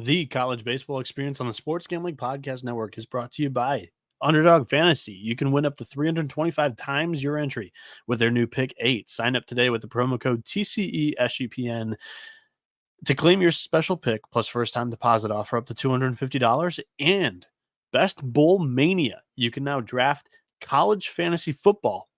The college baseball experience on the Sports Gambling Podcast Network is brought to you by Underdog Fantasy. You can win up to 325 times your entry with their new Pick 8. Sign up today with the promo code TCESGPN to claim your special pick plus first-time deposit offer up to $250. And Best Bowl Mania. You can now draft college fantasy football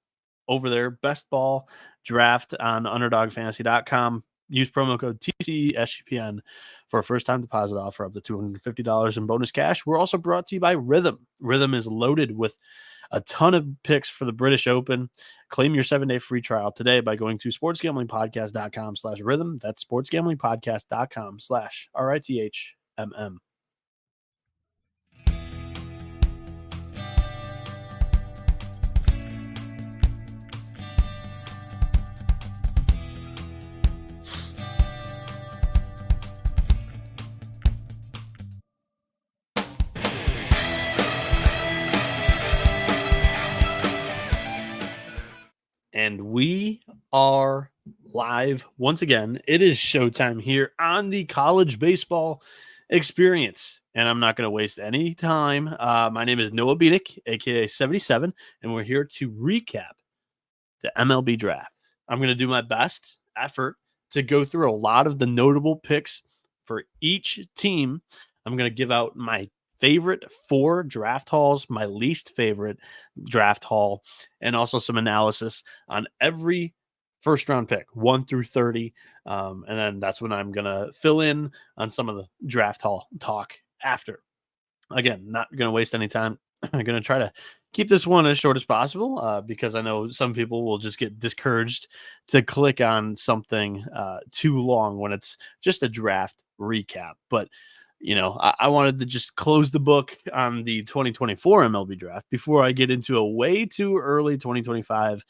over there. Best Ball Draft on UnderdogFantasy.com. Use promo code TCESGPN for a first-time deposit offer up to $250 in bonus cash. We're also brought to you by Rhythm. Rhythm is loaded with a ton of picks for the British Open. Claim your 7-day free trial today by going to sportsgamblingpodcast.com/rhythm. That's sportsgamblingpodcast.com/RITHMM. And we are live once again. It is showtime here on the college baseball experience. And I'm not going to waste any time. My name is Noah Bieniek, aka 77, and we're here to recap the MLB Draft. I'm going to do my best effort to go through a lot of the notable picks for each team. I'm going to give out my favorite 4 draft hauls, my least favorite draft haul, and also some analysis on every first round pick, 1 through 30. And then that's when I'm going to fill in on some of the draft haul talk after. Again, not going to waste any time. I'm going to try to keep this one as short as possible because I know some people will just get discouraged to click on something too long when it's just a draft recap. But you know, I wanted to just close the book on the 2024 MLB draft before I get into a way too early 2025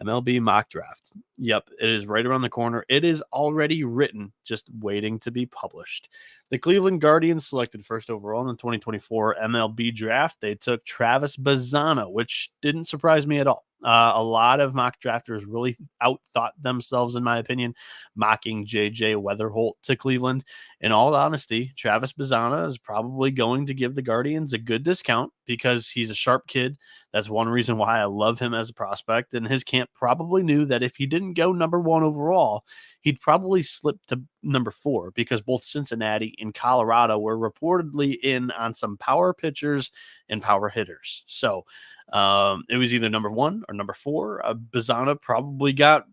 MLB mock draft. Yep, it is right around the corner. It is already written, just waiting to be published. The Cleveland Guardians selected first overall in the 2024 MLB draft. They took Travis Bazzana, which didn't surprise me at all. A lot of mock drafters really outthought themselves, in my opinion, mocking J.J. Weatherholt to Cleveland. In all honesty, Travis Bazzana is probably going to give the Guardians a good discount because he's a sharp kid. That's one reason why I love him as a prospect. And his camp probably knew that if he didn't go number 1 overall, he'd probably slip to number 4 because both Cincinnati and Colorado were reportedly in on some power pitchers and power hitters. So it was either number 1 or number 4. Bazzana probably got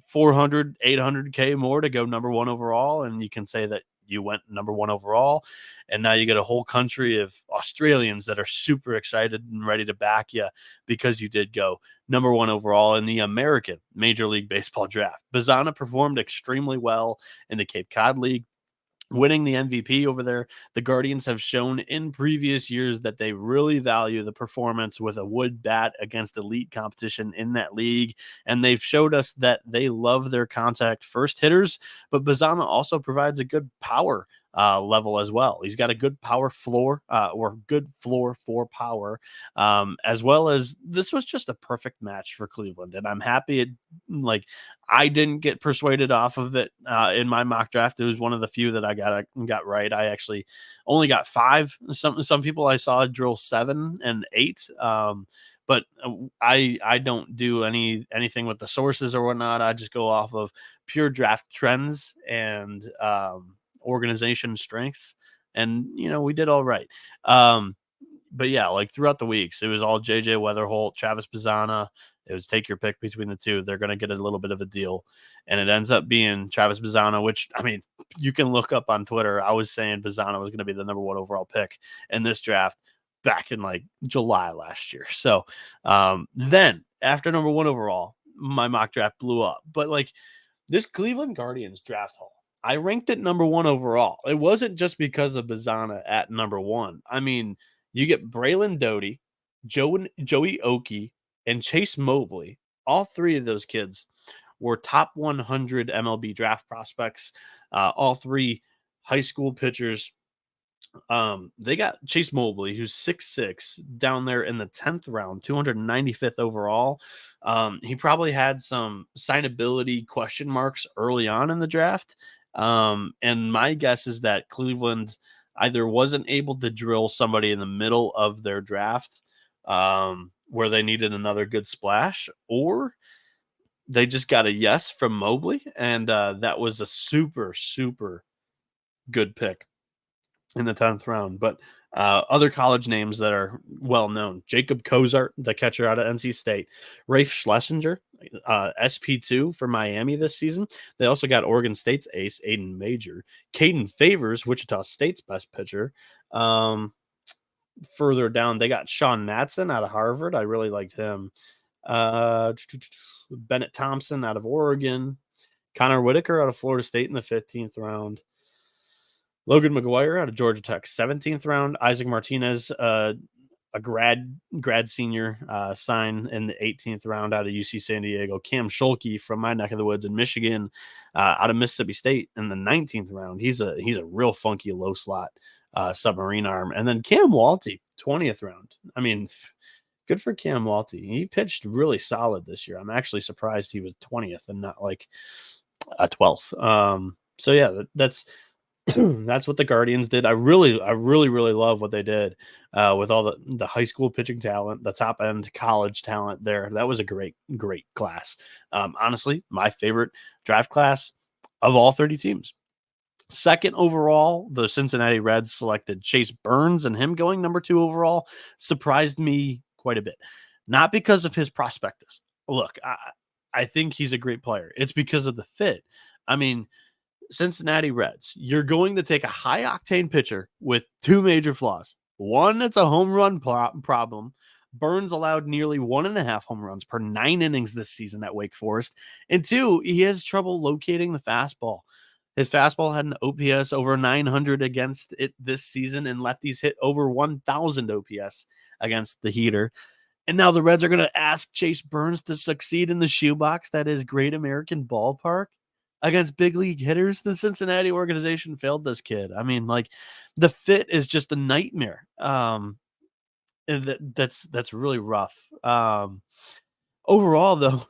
400, 800K more to go number 1 overall. And you can say that you went number 1 overall. And now you get a whole country of Australians that are super excited and ready to back you because you did go number 1 overall in the American Major League Baseball draft. Bazzana performed extremely well in the Cape Cod League, winning the MVP over there. The Guardians have shown in previous years that they really value the performance with a wood bat against elite competition in that league. And they've showed us that they love their contact first hitters, but Bazzana also provides a good power level as well. He's got a good power floor or good floor for power, as well as this was just a perfect match for Cleveland. And I'm happy I didn't get persuaded off of it in my mock draft. It was one of the few that I got right. I actually only got 5. Some people I saw drill 7 and 8. But I don't do anything with the sources or whatnot. I just go off of pure draft trends and organization strengths. And, we did all right. But yeah, like throughout the weeks, it was all J.J. Weatherholt, Travis Bazzana. It was take your pick between the two. They're going to get a little bit of a deal. And it ends up being Travis Bazzana, which, I mean, you can look up on Twitter. I was saying Bazzana was going to be the number 1 overall pick in this draft back in like July last year. So then after number 1 overall, my mock draft blew up. But like this Cleveland Guardians draft haul, I ranked it number 1 overall. It wasn't just because of Bazzana at number 1. I mean, you get Braylon Doty, Joey Oakey, and Chase Mobley. All 3 of those kids were top 100 MLB draft prospects. All 3 high school pitchers. They got Chase Mobley, who's 6'6", down there in the 10th round, 295th overall. He probably had some signability question marks early on in the draft. And my guess is that Cleveland either wasn't able to drill somebody in the middle of their draft where they needed another good splash, or they just got a yes from Mobley, and that was a super, super good pick in the 10th round. But other college names that are well known: Jacob Cozart, the catcher out of NC State; Rafe Schlesinger, SP2 for Miami this season. They also got Oregon State's ace, Aiden Major; Caden Favors, Wichita State's best pitcher. Further down, they got Sean Matson out of Harvard. I really liked him. Bennett Thompson out of Oregon; Connor Whitaker out of Florida State in the 15th round; Logan McGuire out of Georgia Tech, 17th round; Isaac Martinez, a grad senior, sign in the 18th round out of UC San Diego; Cam Schulke from my neck of the woods in Michigan, out of Mississippi State in the 19th round. He's a real funky low slot submarine arm. And then Cam Walty, 20th round. I mean, good for Cam Walty. He pitched really solid this year. I'm actually surprised he was 20th and not like a 12th. So yeah, that's that's what the Guardians did. I really love what they did with all the high school pitching talent, the top end college talent there. That was a great class. Honestly, my favorite draft class of all 30 teams. Second overall, the Cincinnati Reds selected Chase Burns, and him going number 2 overall surprised me quite a bit. Not because of his prospectus. Look, I think he's a great player. It's because of the fit. I mean, Cincinnati Reds, you're going to take a high octane pitcher with 2 major flaws. One, it's a home run problem. Burns allowed nearly 1.5 home runs per 9 innings this season at Wake Forest. And 2, he has trouble locating the fastball. His fastball had an OPS over 900 against it this season, and lefties hit over 1,000 OPS against the heater. And now the Reds are going to ask Chase Burns to succeed in the shoebox that is Great American Ballpark against big league hitters. The Cincinnati organization failed this kid. I mean, like, the fit is just a nightmare. That's really rough. Overall, though,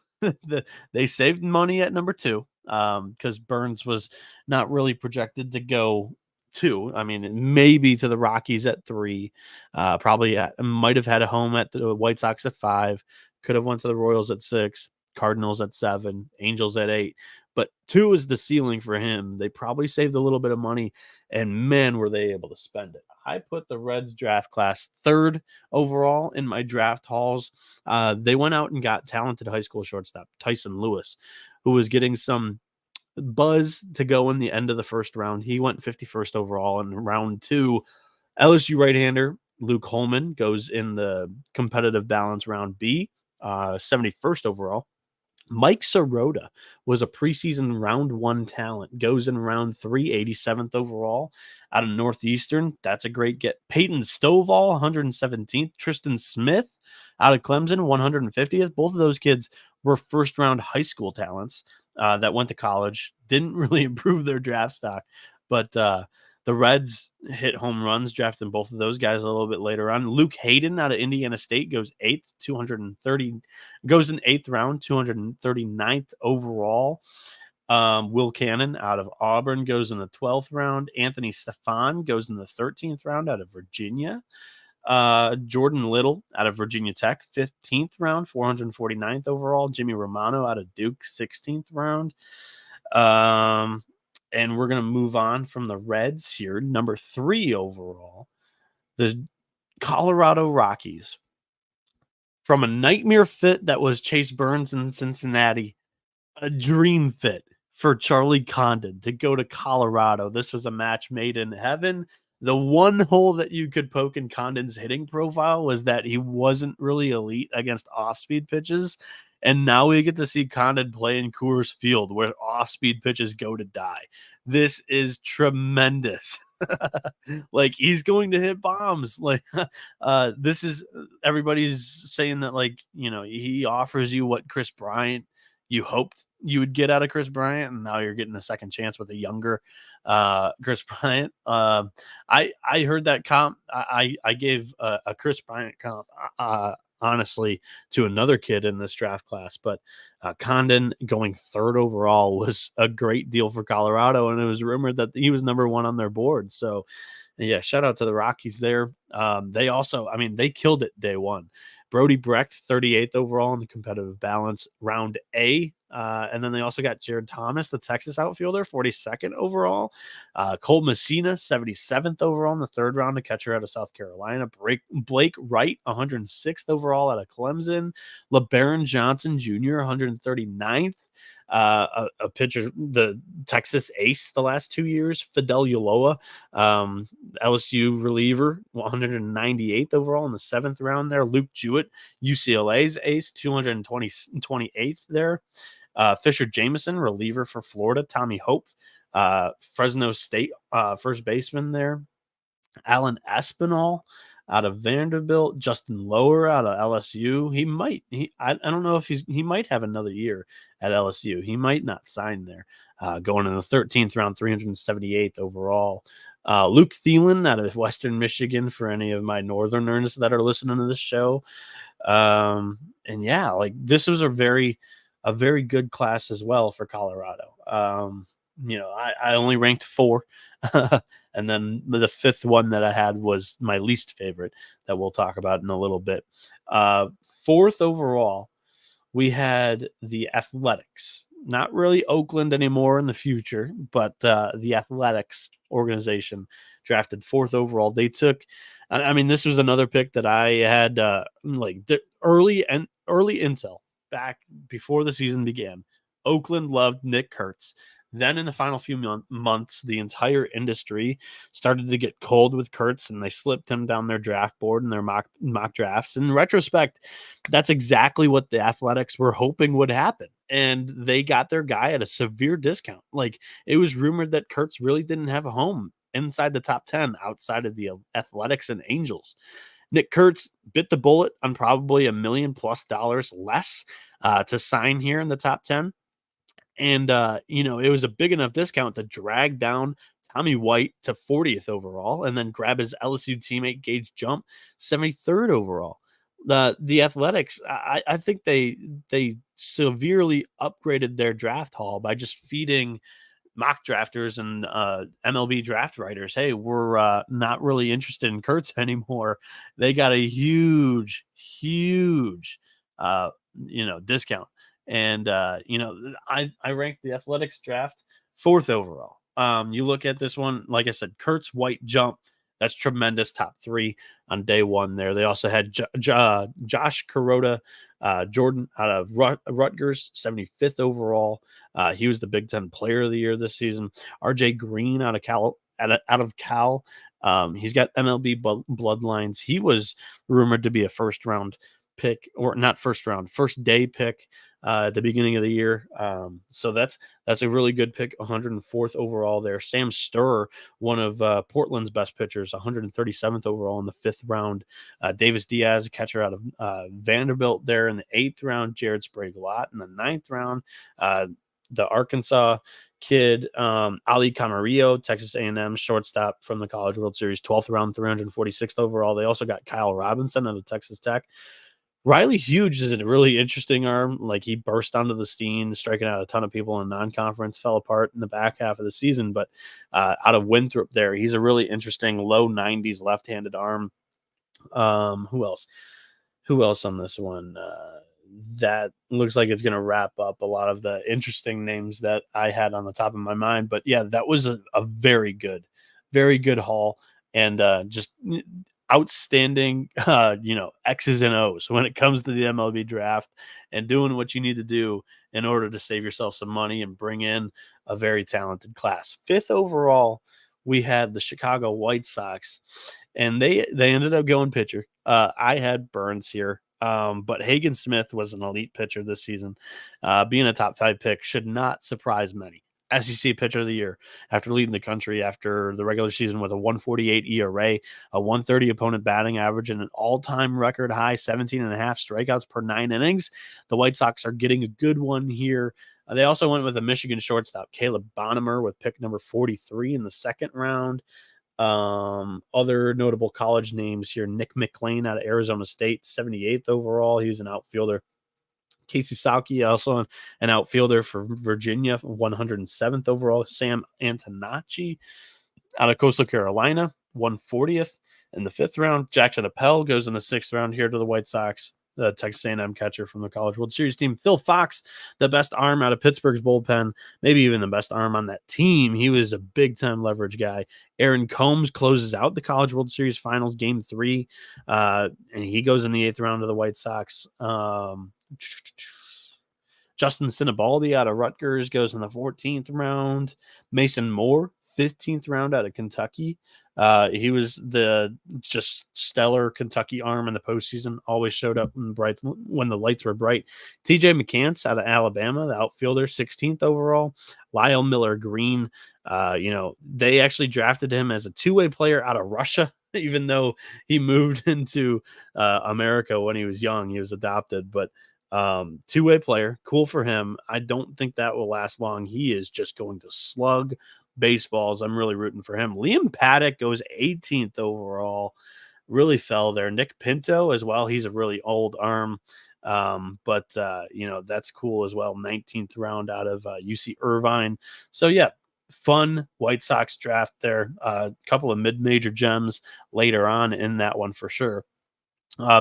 they saved money at number 2 because Burns was not really projected to go 2. I mean, maybe to the Rockies at 3. Probably might have had a home at the White Sox at 5. Could have went to the Royals at 6. Cardinals at 7. Angels at 8. But 2 is the ceiling for him. They probably saved a little bit of money, and man, were they able to spend it. I put the Reds draft class 3rd overall in my draft halls. They went out and got talented high school shortstop Tyson Lewis, who was getting some buzz to go in the end of the 1st round. He went 51st overall in round 2. LSU right-hander Luke Holman goes in the competitive balance round B, 71st overall. Mike Sirota was a preseason round 1 talent, goes in round 3, 87th overall out of Northeastern. That's a great get. Peyton Stovall, 117th. Tristan Smith out of Clemson, 150th. Both of those kids were 1st round high school talents that went to college. Didn't really improve their draft stock, but the Reds hit home runs, drafting both of those guys a little bit later on. Luke Hayden out of Indiana State goes 8th, 230, goes in 8th round, 239th overall. Will Cannon out of Auburn goes in the 12th round. Anthony Stefan goes in the 13th round out of Virginia. Jordan Little out of Virginia Tech, 15th round, 449th overall. Jimmy Romano out of Duke, 16th round. And we're going to move on from the Reds here. Number 3 overall, the Colorado Rockies. From a nightmare fit that was Chase Burns in Cincinnati, a dream fit for Charlie Condon to go to Colorado. This was a match made in heaven. The one hole that you could poke in Condon's hitting profile was that he wasn't really elite against off-speed pitches. And now we get to see Condon play in Coors Field, where off-speed pitches go to die. This is tremendous. Like, he's going to hit bombs. Like, this is, everybody's saying that, like, you know, he offers you what Chris Bryant, you hoped you would get out of Chris Bryant, and now you're getting a second chance with a younger Chris Bryant. I heard that comp. I gave a Chris Bryant comp honestly, to another kid in this draft class. But Condon going third overall was a great deal for Colorado, and it was rumored that he was number one on their board. So, yeah, shout out to the Rockies there. They also, I mean, they killed it day one. Brody Brecht, 38th overall in the competitive balance round A. And then they also got Jared Thomas, the Texas outfielder, 42nd overall. Cole Messina, 77th overall in the third round, a catcher out of South Carolina. Blake Wright, 106th overall out of Clemson. LeBaron Johnson Jr., 139th. A pitcher, the Texas ace the last 2 years, Fidel Ulloa, LSU reliever, 198th overall in the seventh round there. Luke Jewett, UCLA's ace, 228th there. Fisher Jameson, reliever for Florida. Tommy Hope, Fresno State first baseman there. Alan Espinal out of Vanderbilt. Justin Lower out of LSU. I don't know if he might have another year at LSU. He might not sign there. Going in the 13th round, 378th overall. Luke Thielen out of Western Michigan, for any of my Northerners that are listening to this show. And yeah, like this was a very good class as well for Colorado. I only ranked 4. And then the fifth one that I had was my least favorite that we'll talk about in a little bit. Fourth overall, we had the Athletics. Not really Oakland anymore in the future, but the Athletics organization drafted 4th overall. They took, I mean, this was another pick that I had early intel back before the season began. Oakland loved Nick Kurtz. Then in the final few months, the entire industry started to get cold with Kurtz, and they slipped him down their draft board and their mock drafts. In retrospect, that's exactly what the Athletics were hoping would happen. And they got their guy at a severe discount. Like, it was rumored that Kurtz really didn't have a home inside the top 10 outside of the Athletics and Angels. Nick Kurtz bit the bullet on probably $1 million+ less to sign here in the top 10. And, it was a big enough discount to drag down Tommy White to 40th overall and then grab his LSU teammate Gage Jump 73rd overall. The Athletics, I think they severely upgraded their draft haul by just feeding mock drafters and MLB draft writers, hey, we're not really interested in Kurtz anymore. They got a huge discount. And, I ranked the Athletics draft 4th overall. You look at this one, like I said, Kurtz, White, Jump. That's tremendous. Top 3 on day one there. They also had Josh Kuroda, Jordan out of Rutgers, 75th overall. He was the Big Ten Player of the Year this season. RJ Green out of Cal. He's got MLB bloodlines. He was rumored to be a first pick, or not first round, first day pick at the beginning of the year. So that's a really good pick, 104th overall there. Sam Sturr, one of Portland's best pitchers, 137th overall in the 5th round. Davis Diaz, a catcher out of Vanderbilt there in the 8th round. Jared Sprague-Lott in the 9th round. The Arkansas kid, Ali Camarillo, Texas A&M shortstop from the College World Series, 12th round, 346th overall. They also got Kyle Robinson out of Texas Tech. Riley Hughes is a really interesting arm. Like, he burst onto the scene, striking out a ton of people in non-conference, fell apart in the back half of the season. But out of Winthrop there, he's a really interesting low 90s left-handed arm. Who else? Who else on this one? That looks like it's going to wrap up a lot of the interesting names that I had on the top of my mind. But yeah, that was a very good haul, and just outstanding, X's and O's when it comes to the MLB draft and doing what you need to do in order to save yourself some money and bring in a very talented class. 5th overall, we had the Chicago White Sox, and they ended up going pitcher. I had Burns here. But Hagen Smith was an elite pitcher this season. Being a top 5 pick should not surprise many. SEC pitcher of the year after leading the country after the regular season with a 148 ERA, a 130 opponent batting average, and an all-time record high 17 and a half strikeouts per 9 innings. The White Sox are getting a good one here. They also went with a Michigan shortstop, Caleb Bonnemer, with pick number 43 in the 2nd round. Other notable college names here: Nick McLean out of Arizona State, 78th overall. He was an outfielder. Casey Salke, also an outfielder for Virginia, 107th overall. Sam Antonacci out of Coastal Carolina, 140th in the 5th round. Jackson Appel goes in the 6th round here to the White Sox. The Texas A&M catcher from the College World Series team. Phil Fox, the best arm out of Pittsburgh's bullpen, maybe even the best arm on that team. He was a big-time leverage guy. Aaron Combs closes out the College World Series Finals, Game 3, and he goes in the 8th round to the White Sox. Justin Sinibaldi out of Rutgers goes in the 14th round. Mason Moore, 15th round out of Kentucky. He was the just stellar Kentucky arm in the postseason. Always showed up when the lights were bright. TJ McCants out of Alabama, the outfielder, 16th overall. Lyle Miller Green. They actually drafted him as a two-way player out of Russia, even though he moved into America when he was young. He was adopted, but two-way player, cool for him. I don't think that will last long. He is just going to slug baseballs. I'm really rooting for him. Liam Paddock goes 18th overall. Really fell there. Nick Pinto as well. He's a really old arm. But that's cool as well. 19th round out of UC Irvine. So yeah, fun White Sox draft there. A couple of mid-major gems later on in that one for sure.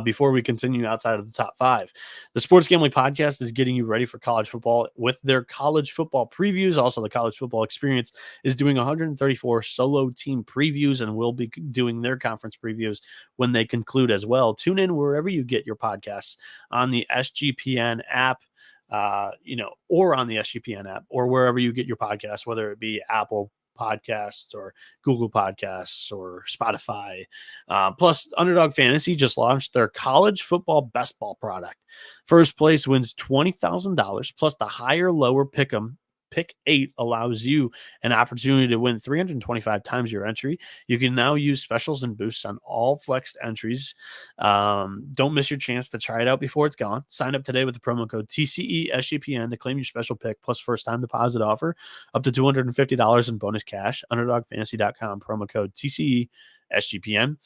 Before we continue outside of the top 5, the Sports Gambling Podcast is getting you ready for college football with their college football previews. Also, the College Football Experience is doing 134 solo team previews and will be doing their conference previews when they conclude as well. Tune in wherever you get your podcasts on the SGPN app. Or on the SGPN app, or wherever you get your podcasts, whether it be Apple Podcasts or Google Podcasts or Spotify. Plus, Underdog Fantasy just launched their college football best ball product. First place wins $20,000 plus the higher lower pick 'em. Pick 8 allows you an opportunity to win 325 times your entry. You can now use specials and boosts on all flexed entries. Don't miss your chance to try it out before it's gone. Sign up today with the promo code TCESGPN to claim your special pick plus first-time deposit offer up to $250 in bonus cash. UnderdogFantasy.com, promo code TCESGPN.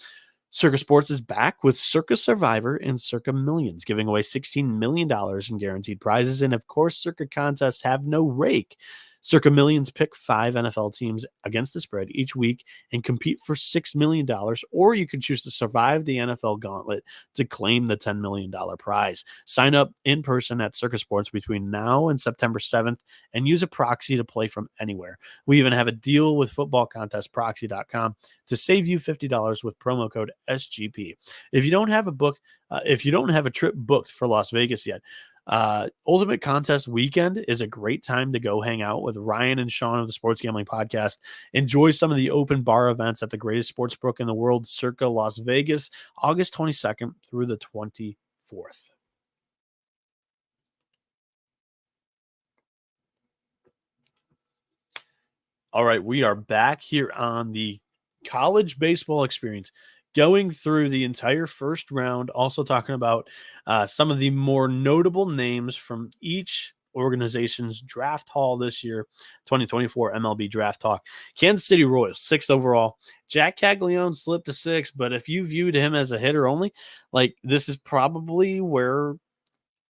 Circa Sports is back with Circa Survivor and Circa Millions, giving away $16 million in guaranteed prizes. And of course, Circa contests have no rake. Circa Millions pick 5 NFL teams against the spread each week and compete for $6 million, or you can choose to survive the NFL gauntlet to claim the $10 million prize. Sign up in person at Circa Sports between now and September 7th and use a proxy to play from anywhere. We even have a deal with footballcontestproxy.com to save you $50 with promo code SGP. If you don't have a trip booked for Las Vegas yet, Ultimate Contest Weekend is a great time to go hang out with Ryan and Sean of the Sports Gambling Podcast. Enjoy some of the open bar events at the greatest sports book in the world, Circa Las Vegas, August 22nd through the 24th. All right, we are back here on the College Baseball Experience, going through the entire first round, also talking about some of the more notable names from each organization's draft haul this year, 2024 MLB Draft Talk. Kansas City Royals, 6th overall. Jack Caglione slipped to 6, but if you viewed him as a hitter only, like this is probably where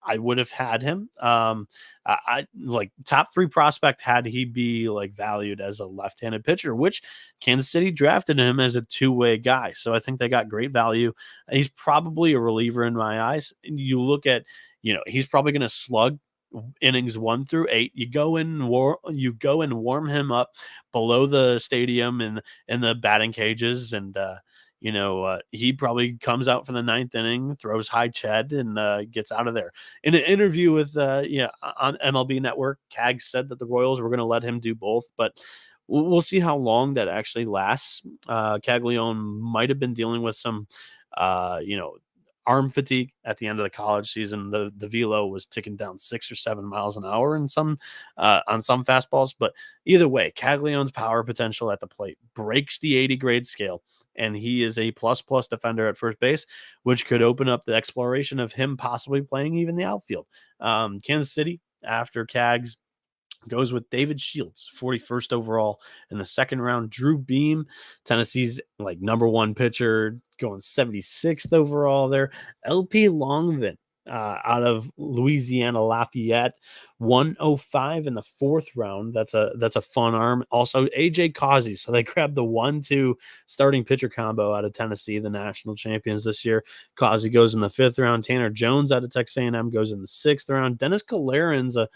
I would have had him. I like top 3 prospect had he be like valued as a left-handed pitcher, which Kansas City drafted him as a two-way guy. So I think they got great value. He's probably a reliever in my eyes. And you look at, he's probably going to slug innings 1 through 8. You go and warm him up below the stadium and in the batting cages, and he probably comes out for the 9th inning, throws high ched, and gets out of there. In an interview with on MLB Network, Cag said that the Royals were going to let him do both, but we'll see how long that actually lasts. Caglione might have been dealing with some, arm fatigue at the end of the college season. The velo was ticking down 6 or 7 miles an hour in some on some fastballs, but either way, Caglione's power potential at the plate breaks the 80 grade scale, and he is a plus defender at first base, which could open up the exploration of him possibly playing even the outfield. Kansas City, after Cags goes with David Shields, 41st overall in the second round. Drew Beam, Tennessee's like number one pitcher, going 76th overall there. LP Longvin, out of Louisiana Lafayette, 105 in the fourth round. That's a fun arm. Also AJ Causey. So they grabbed the 1-2 starting pitcher combo out of Tennessee, the national champions this year. Causey goes in the fifth round. Tanner Jones out of Texas A&M goes in the sixth round. Dennis Kalarin's a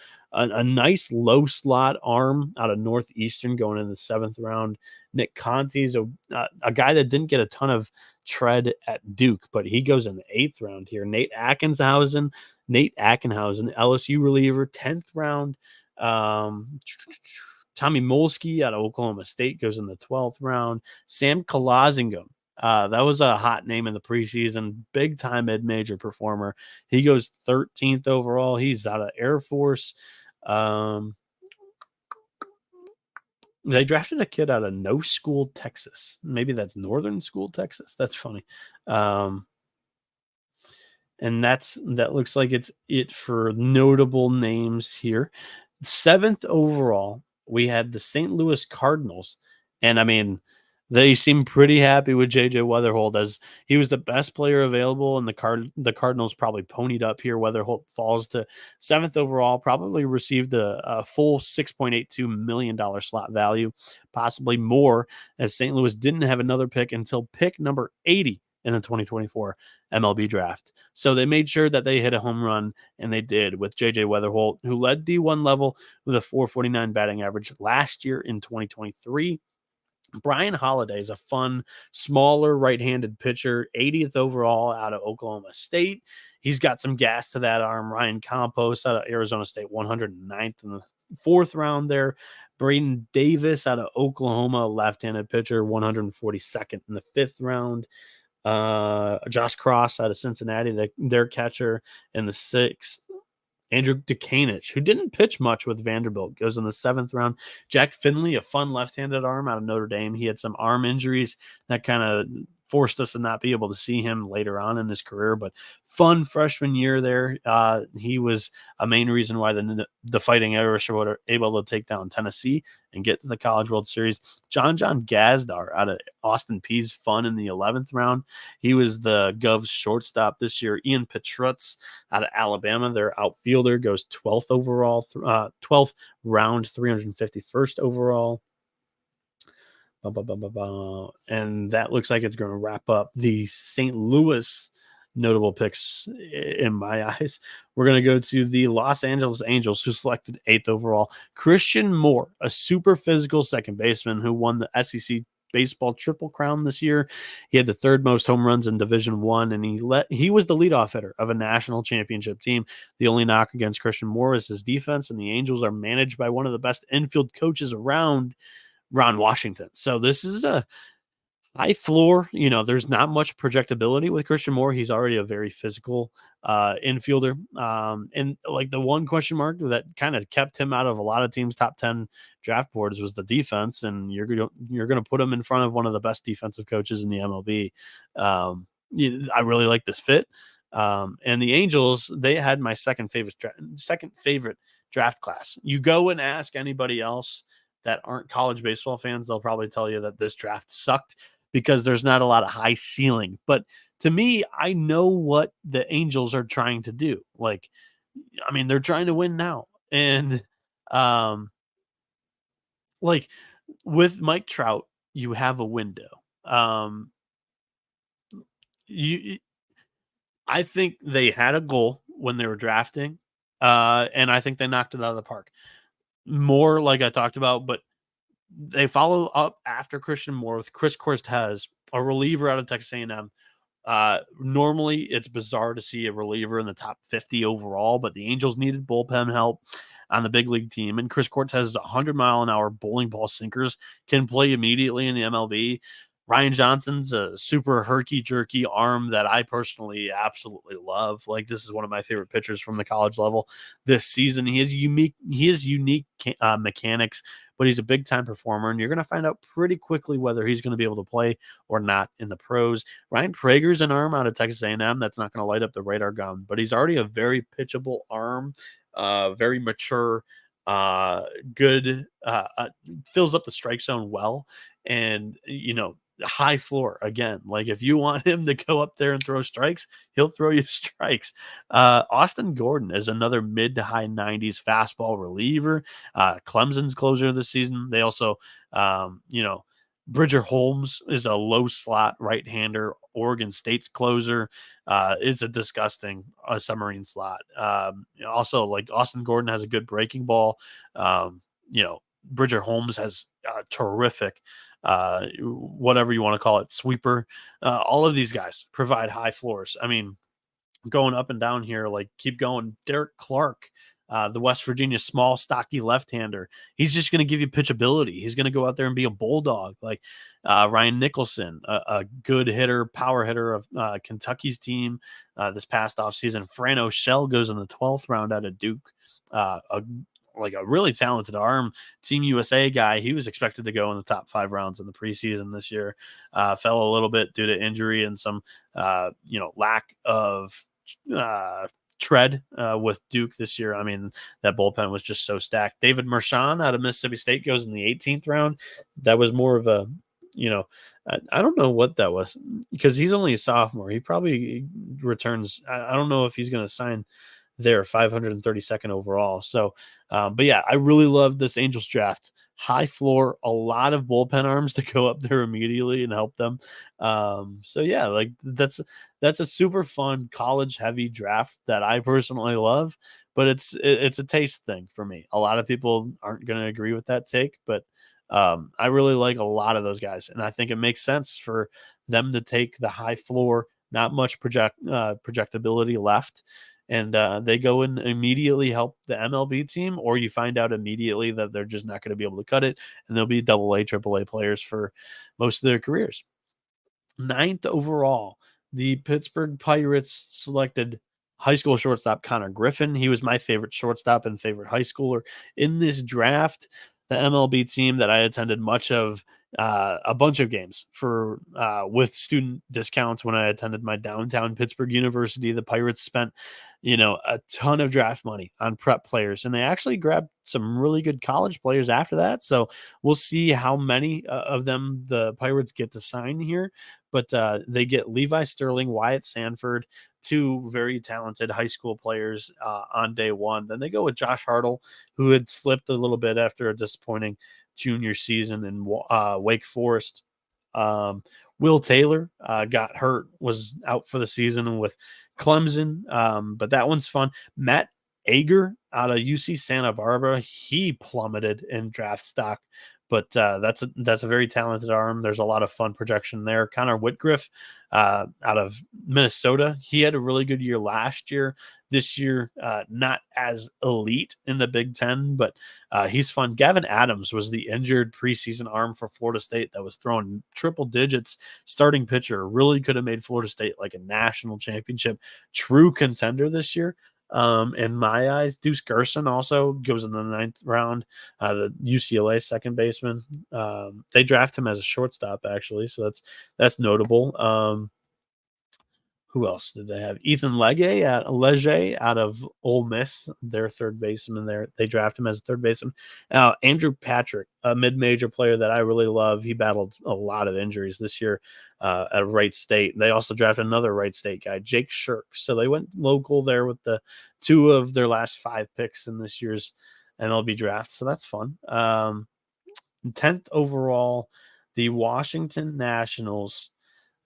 nice low slot arm out of Northeastern going in the seventh round. Nick Conti's a guy that didn't get a ton of tread at Duke, but he goes in the eighth round here. Nate Ackenhausen, LSU reliever, 10th round. Tommy Molsky out of Oklahoma State goes in the 12th round. Sam Colazingam, that was a hot name in the preseason, big time mid-major performer. He goes 13th overall. He's out of Air Force. They drafted a kid out of No School, Texas. Maybe that's Northern School, Texas. That's funny. And that looks like it's it for notable names here. 7th overall, we had the St. Louis Cardinals. And I mean, they seem pretty happy with JJ Weatherholt, as he was the best player available, and the Cardinals probably ponied up here. Weatherholt falls to 7th overall, probably received a full $6.82 million slot value, possibly more, as St. Louis didn't have another pick until pick number 80 in the 2024 MLB Draft. So they made sure that they hit a home run, and they did, with JJ Weatherholt, who led D1 level with a .449 batting average last year in 2023. Brian Holiday is a fun, smaller right-handed pitcher, 80th overall out of Oklahoma State. He's got some gas to that arm. Ryan Campos out of Arizona State, 109th in the fourth round there. Braden Davis out of Oklahoma, left-handed pitcher, 142nd in the fifth round. Josh Cross out of Cincinnati, their catcher, in the sixth. Andrew Dukanich, who didn't pitch much with Vanderbilt, goes in the seventh round. Jack Finley, a fun left-handed arm out of Notre Dame. He had some arm injuries that kind of forced us to not be able to see him later on in his career, but fun freshman year there. He was a main reason why the Fighting Irish were able to take down Tennessee and get to the College World Series. John Gazdar out of Austin Peay's fun in the 11th round. He was the Govs shortstop this year. Ian Petrutz out of Alabama, their outfielder, goes 12th overall, 12th round, 351st overall. And that looks like it's going to wrap up the St. Louis notable picks in my eyes. We're going to go to the Los Angeles Angels, who selected 8th overall. Christian Moore, a super physical second baseman who won the SEC baseball triple crown this year. He had the third most home runs in Division I, and he was the leadoff hitter of a national championship team. The only knock against Christian Moore is his defense, and the Angels are managed by one of the best infield coaches around, Ron Washington. So this is a high floor. There's not much projectability with Christian Moore. He's already a very physical infielder. And like the one question mark that kind of kept him out of a lot of teams' top 10 draft boards was the defense. And you're going to put him in front of one of the best defensive coaches in the MLB. I really like this fit. And the Angels, they had my second favorite draft class. You go and ask anybody else that aren't college baseball fans, they'll probably tell you that this draft sucked because there's not a lot of high ceiling. But to me, I know what the Angels are trying to do. Like, I mean, they're trying to win now. And like with Mike Trout, you have a window. I think they had a goal when they were drafting, and I think they knocked it out of the park. More like I talked about, but they follow up after Christian Moore with Chris Cortez, a reliever out of Texas A&M. Normally, it's bizarre to see a reliever in the top 50 overall, but the Angels needed bullpen help on the big league team, and Chris Cortez's 100-mile-an-hour bowling ball sinkers can play immediately in the MLB. Ryan Johnson's a super herky-jerky arm that I personally absolutely love. Like, this is one of my favorite pitchers from the college level this season. He has unique mechanics, but he's a big-time performer, and you're going to find out pretty quickly whether he's going to be able to play or not in the pros. Ryan Prager's an arm out of Texas A&M that's not going to light up the radar gun, but he's already a very pitchable arm, very mature. good, fills up the strike zone well, and high floor again. Like if you want him to go up there and throw strikes, he'll throw you strikes. Austin Gordon is another mid to high 90s fastball reliever. Clemson's closer of the season. They also, Bridger Holmes is a low slot right-hander. Oregon State's closer is a disgusting submarine slot. Also, like Austin Gordon has a good breaking ball. Bridger Holmes has a terrific, whatever you want to call it, sweeper. All of these guys provide high floors. I mean, going up and down here, like keep going. Derek Clark, the West Virginia small, stocky left-hander. He's just going to give you pitchability. He's going to go out there and be a bulldog. Like Ryan Nicholson, a good hitter, power hitter of Kentucky's team this past offseason. Fran O'Shell goes in the 12th round out of Duke. A really talented arm, Team USA guy. He was expected to go in the top 5 rounds in the preseason this year. Fell a little bit due to injury and some, lack of tread with Duke this year. I mean, that bullpen was just so stacked. David Mershon out of Mississippi State goes in the 18th round. That was more of a, I don't know what that was because he's only a sophomore. He probably returns. I don't know if he's going to sign there 532nd overall. So, but yeah, I really love this Angels draft. High floor, a lot of bullpen arms to go up there immediately and help them. So yeah, like that's a super fun college heavy draft that I personally love, but it's a taste thing for me. A lot of people aren't going to agree with that take, but I really like a lot of those guys, and I think it makes sense for them to take the high floor, not much projectability left. And they go and immediately help the MLB team, or you find out immediately that they're just not going to be able to cut it, and they'll be AA, AAA players for most of their careers. 9th overall, the Pittsburgh Pirates selected high school shortstop Connor Griffin. He was my favorite shortstop and favorite high schooler in this draft. The MLB team that I attended much of, a bunch of games for with student discounts when I attended my downtown Pittsburgh University. The Pirates spent, a ton of draft money on prep players, and they actually grabbed some really good college players after that. So we'll see how many of them the Pirates get to sign here. But they get Levi Sterling, Wyatt Sanford, 2 very talented high school players on day one. Then they go with Josh Hartle, who had slipped a little bit after a disappointing junior season in Wake Forest. Will Taylor got hurt, was out for the season with Clemson, but that one's fun. Matt Ager out of UC Santa Barbara, he plummeted in draft stock, but that's a very talented arm. There's a lot of fun projection there. Connor Whitgriff out of Minnesota, he had a really good year last year. This year, not as elite in the Big Ten, but he's fun. Gavin Adams was the injured preseason arm for Florida State that was throwing triple digits. Starting pitcher, really could have made Florida State like a national championship true contender this year. In my eyes, Deuce Gerson also goes in the 9th round, the UCLA second baseman. They draft him as a shortstop, actually, so that's notable. Who else did they have? Ethan Leger out of Ole Miss, their third baseman. There, they draft him as a third baseman. Andrew Patrick, a mid-major player that I really love. He battled a lot of injuries this year at Wright State. They also drafted another Wright State guy, Jake Shirk. So they went local there with the 2 of their last 5 picks in this year's MLB draft. So that's fun. 10th overall, the Washington Nationals.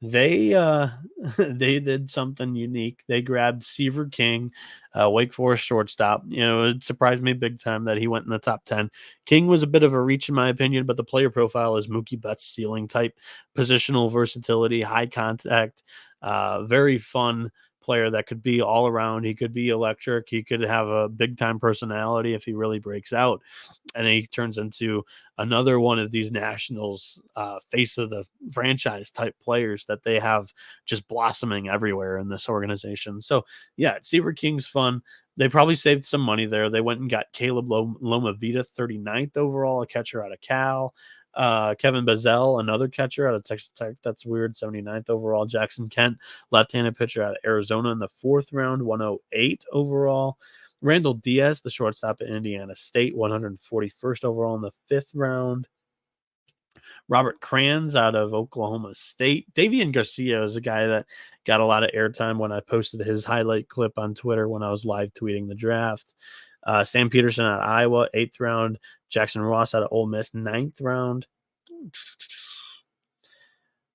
They they did something unique. They grabbed Seaver King, Wake Forest shortstop. It surprised me big time that he went in the top 10. King was a bit of a reach in my opinion, but the player profile is Mookie Betts ceiling type, positional versatility, high contact, very fun player that could be all around. He could be electric. He could have a big time personality if he really breaks out. And he turns into another one of these Nationals face of the franchise type players that they have just blossoming everywhere in this organization. So yeah, Seaver King's fun. They probably saved some money there. They went and got Caleb Loma Vita, 39th overall, a catcher out of Cal. Kevin Bazell, another catcher out of Texas Tech. That's weird. 79th overall. Jackson Kent, left-handed pitcher out of Arizona in the 4th round, 108 overall. Randall Diaz, the shortstop at Indiana State, 141st overall in the 5th round. Robert Kranz out of Oklahoma State. Davian Garcia is a guy that got a lot of airtime when I posted his highlight clip on Twitter when I was live tweeting the draft. Sam Peterson out of Iowa, 8th round. Jackson Ross out of Ole Miss, 9th round.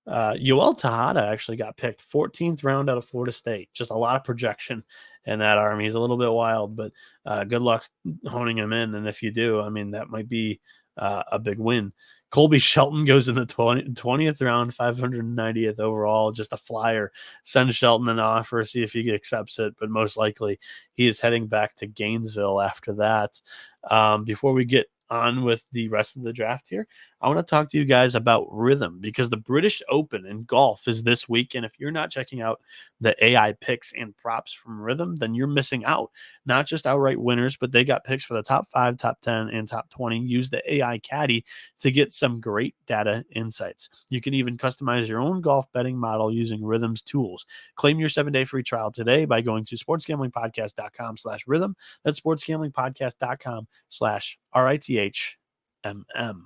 Yoel Tejada actually got picked 14th round out of Florida State. Just a lot of projection in that arm. He's a little bit wild, but good luck honing him in. And if you do, I mean, that might be a big win. Colby Shelton goes in the 20th round, 590th overall, just a flyer. Send Shelton an offer, see if he accepts it, but most likely he is heading back to Gainesville after that. Before we get on with the rest of the draft here, I want to talk to you guys about rhythm, because the British Open in golf is this week. And if you're not checking out the AI picks and props from Rhythm, then you're missing out. Not just outright winners, but they got picks for the top 5, top 10, and top 20. Use the AI caddy to get some great data insights. You can even customize your own golf betting model using Rhythm's tools. Claim your 7-day free trial today by going to sportsgamblingpodcast.com/rhythm. That's sportsgamblingpodcast.com/RITHMM.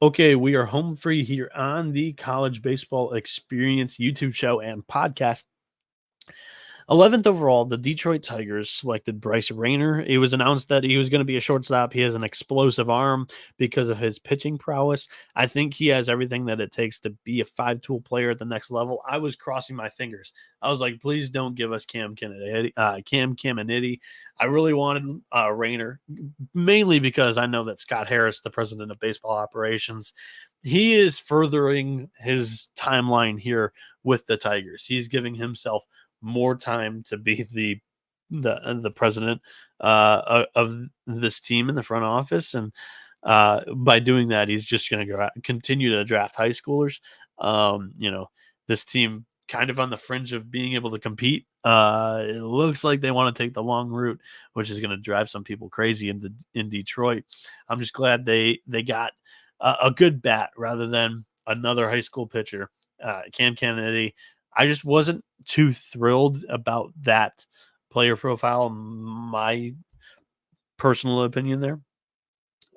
Okay, we are home free here on the College Baseball Experience YouTube show and podcast. 11th overall, the Detroit Tigers selected Bryce Rayner. It was announced that he was going to be a shortstop. He has an explosive arm because of his pitching prowess. I think he has everything that it takes to be a 5-tool player at the next level. I was crossing my fingers. I was like, please don't give us Cam Kennedy. I really wanted Rayner, mainly because I know that Scott Harris, the president of baseball operations, he is furthering his timeline here with the Tigers. He's giving himself more time to be the president of this team in the front office, and by doing that, he's just going to continue to draft high schoolers. This team kind of on the fringe of being able to compete. It looks like they want to take the long route, which is going to drive some people crazy in Detroit. I'm just glad they got a good bat rather than another high school pitcher, Cam Kennedy. I just wasn't too thrilled about that player profile. My personal opinion there.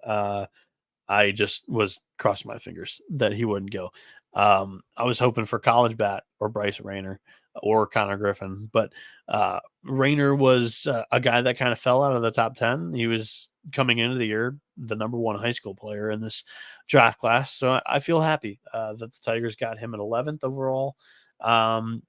I just was crossing my fingers that he wouldn't go. I was hoping for college bat or Bryce Rayner or Connor Griffin, but Rayner was a guy that kind of fell out of the top 10. He was coming into the year the number 1 high school player in this draft class. So I feel happy that the Tigers got him at 11th overall.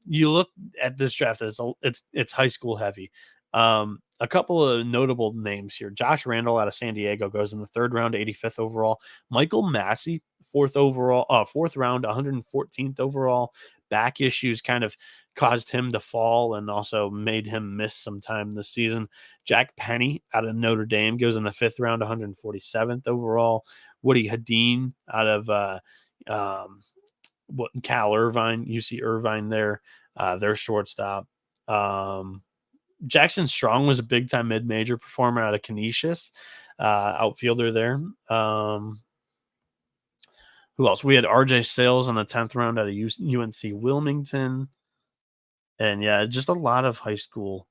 You look at this draft, it's high school heavy. A couple of notable names here. Josh Randall out of San Diego goes in the 3rd round, 85th overall. Michael Massey, 4th round, 114th overall. Back issues kind of caused him to fall and also made him miss some time this season. Jack Penny out of Notre Dame goes in the 5th round, 147th overall. Woody Hadeen out of Cal Irvine, UC Irvine there, their shortstop. Jackson Strong was a big-time mid-major performer out of Canisius, outfielder there. Who else? We had RJ Sales in the 10th round out of UNC Wilmington. And yeah, just a lot of high school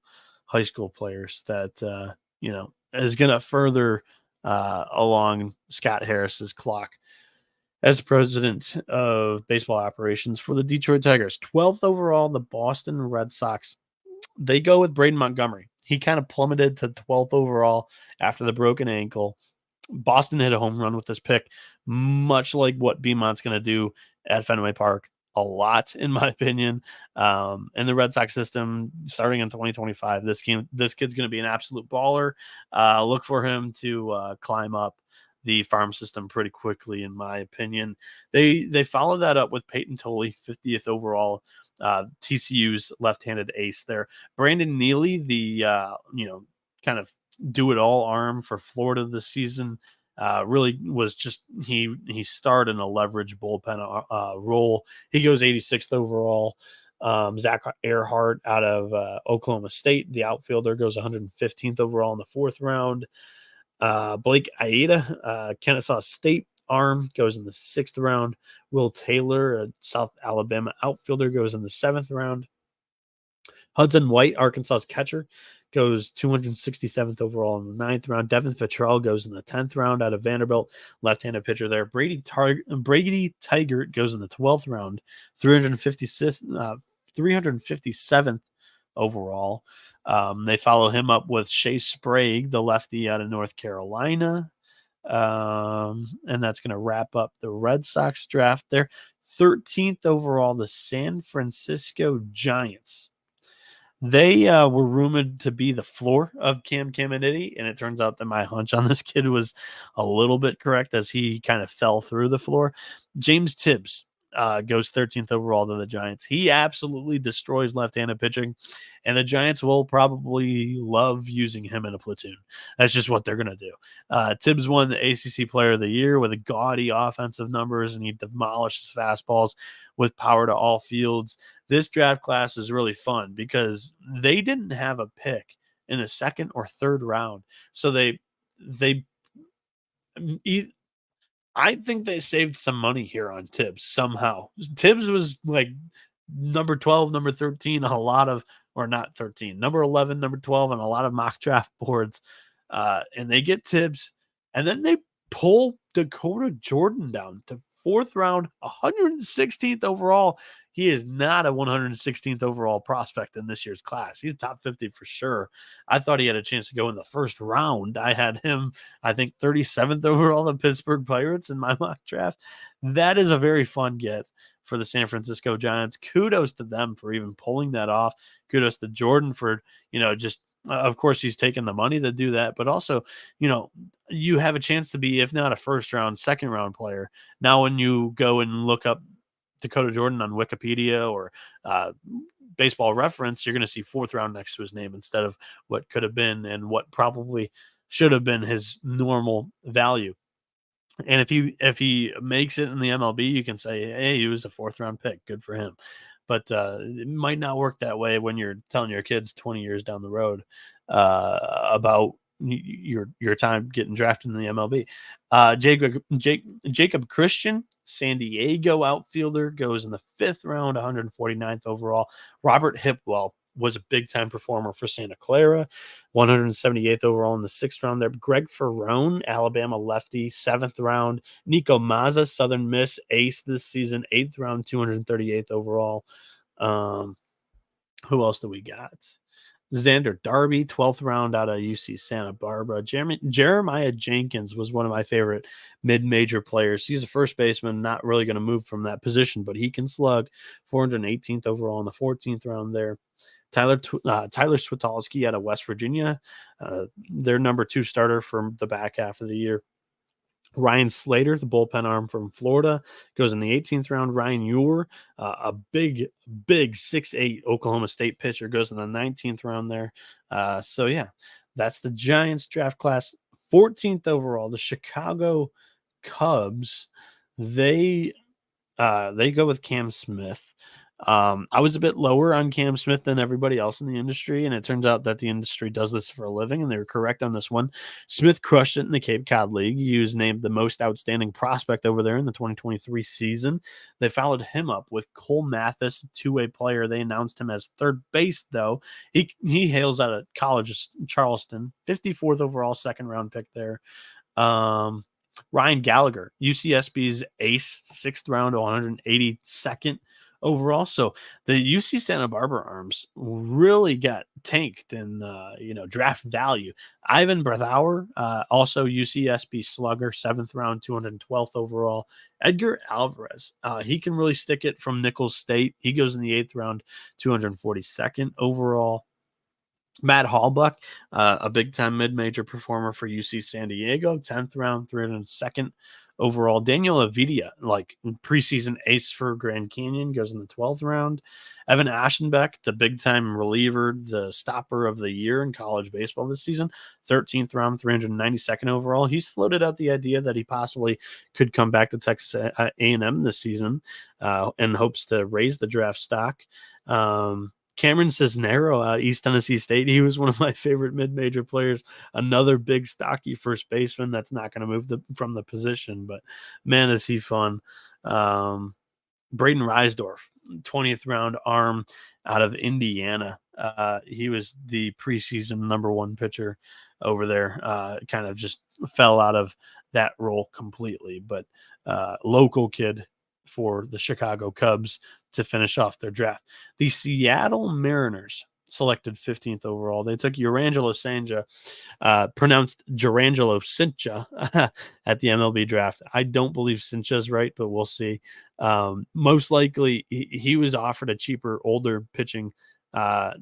players that, is going to further along Scott Harris's clock as president of baseball operations for the Detroit Tigers. 12th overall, the Boston Red Sox. They go with Braden Montgomery. He kind of plummeted to 12th overall after the broken ankle. Boston hit a home run with this pick, much like what Beaumont's going to do at Fenway Park. A lot, in my opinion. In the Red Sox system, starting in 2025, this kid's going to be an absolute baller. Look for him to climb up the farm system pretty quickly, in my opinion. They followed that up with Peyton Tolley, 50th overall, TCU's left-handed ace there. Brandon Neely, the kind of do-it-all arm for Florida this season, really was just he starred in a leverage bullpen role. He goes 86th overall. Zach Earhart out of Oklahoma State, the outfielder, goes 115th overall in the 4th round. Blake Aida, Kennesaw State, arm goes in the 6th round. Will Taylor, a South Alabama outfielder, goes in the 7th round. Hudson White, Arkansas's catcher, goes 267th overall in the 9th round. Devin Fitzgerald goes in the 10th round out of Vanderbilt, left-handed pitcher there. Brady Tigert goes in the 12th round, 357th overall. They follow him up with Shea Sprague, the lefty out of North Carolina. And that's going to wrap up the Red Sox draft there. 13th overall, the San Francisco Giants. They were rumored to be the floor of Cam Caminiti, and it turns out that my hunch on this kid was a little bit correct as he kind of fell through the floor. James Tibbs goes 13th overall to the Giants. He absolutely destroys left-handed pitching, and the Giants will probably love using him in a platoon. That's just what they're going to do. Tibbs won the ACC Player of the Year with a gaudy offensive numbers, and he demolishes fastballs with power to all fields. This draft class is really fun because they didn't have a pick in the 2nd or 3rd round. So I think they saved some money here on Tibbs somehow. Tibbs was like number 12, number 13 on a lot of, or not 13, number 11, number 12 on a lot of mock draft boards. And they get Tibbs, and then they pull Dakota Jordan down to 4th round, 116th overall. He is not a 116th overall prospect in this year's class. He's top 50 for sure. I thought he had a chance to go in the 1st round. I had him, I think, 37th overall, the Pittsburgh Pirates in my mock draft. That is a very fun get for the San Francisco Giants. Kudos to them for even pulling that off. Kudos to Jordan for, just, of course, he's taking the money to do that, but also, you have a chance to be, if not a 1st round, 2nd round player. Now, when you go and look up Dakota Jordan on Wikipedia or Baseball Reference, you're going to see 4th round next to his name instead of what could have been and what probably should have been his normal value. And if he makes it in the MLB, you can say, hey, he was a 4th round pick. Good for him. But it might not work that way when you're telling your kids 20 years down the road about your time getting drafted in the MLB. Jacob Christian, San Diego outfielder, goes in the 5th round, 149th overall. Robert Hipwell was a big-time performer for Santa Clara, 178th overall in the 6th round there. Greg Ferrone, Alabama lefty, 7th round. Nico Mazza, Southern Miss, ace this season, 8th round, 238th overall. Who else do we got? Xander Darby, 12th round out of UC Santa Barbara. Jeremiah Jenkins was one of my favorite mid-major players. He's a first baseman, not really going to move from that position, but he can slug. 418th overall in the 14th round there. Tyler Switolski out of West Virginia, their number 2 starter for the back half of the year. Ryan Slater, the bullpen arm from Florida, goes in the 18th round. Ryan Ewer, a big 6'8" Oklahoma State pitcher, goes in the 19th round there. So, yeah, that's the Giants draft class. 14th overall, the Chicago Cubs, they go with Cam Smith. I was a bit lower on Cam Smith than everybody else in the industry, and it turns out that the industry does this for a living, and they were correct on this one. Smith crushed it in the Cape Cod League. He was named the most outstanding prospect over there in the 2023 season. They followed him up with Cole Mathis, a two-way player. They announced him as third base, though. He hails out of college, Charleston, 54th overall, second-round pick there. Ryan Gallagher, UCSB's ace, 6th round, 182nd overall. So the UC Santa Barbara arms really got tanked in draft value. Ivan Breithauer, also UCSB slugger, 7th round, 212th overall. Edgar Alvarez, he can really stick it from Nicholls State. He goes in the 8th round, 242nd overall. Matt Hallbuck, a big-time mid-major performer for UC San Diego, 10th round, 302nd overall. Daniel Avidia, like preseason ace for Grand Canyon, goes in the 12th round. Evan Aschenbeck, the big-time reliever, the stopper of the year in college baseball this season, 13th round, 392nd overall. He's floated out the idea that he possibly could come back to Texas A&M this season and hopes to raise the draft stock. Cameron Cisnero out East Tennessee State. He was one of my favorite mid-major players. Another big, stocky first baseman that's not going to move from the position, but man, is he fun. Braden Reisdorf, 20th round arm out of Indiana. He was the preseason #1 pitcher over there. Kind of just fell out of that role completely, but local kid for the Chicago Cubs to finish off their draft. The Seattle Mariners selected 15th overall. They took Urangelo Senja, pronounced Jurangelo Cincha at the MLB draft. I don't believe Cincha's right, but we'll see. Most likely he was offered a cheaper, older pitching.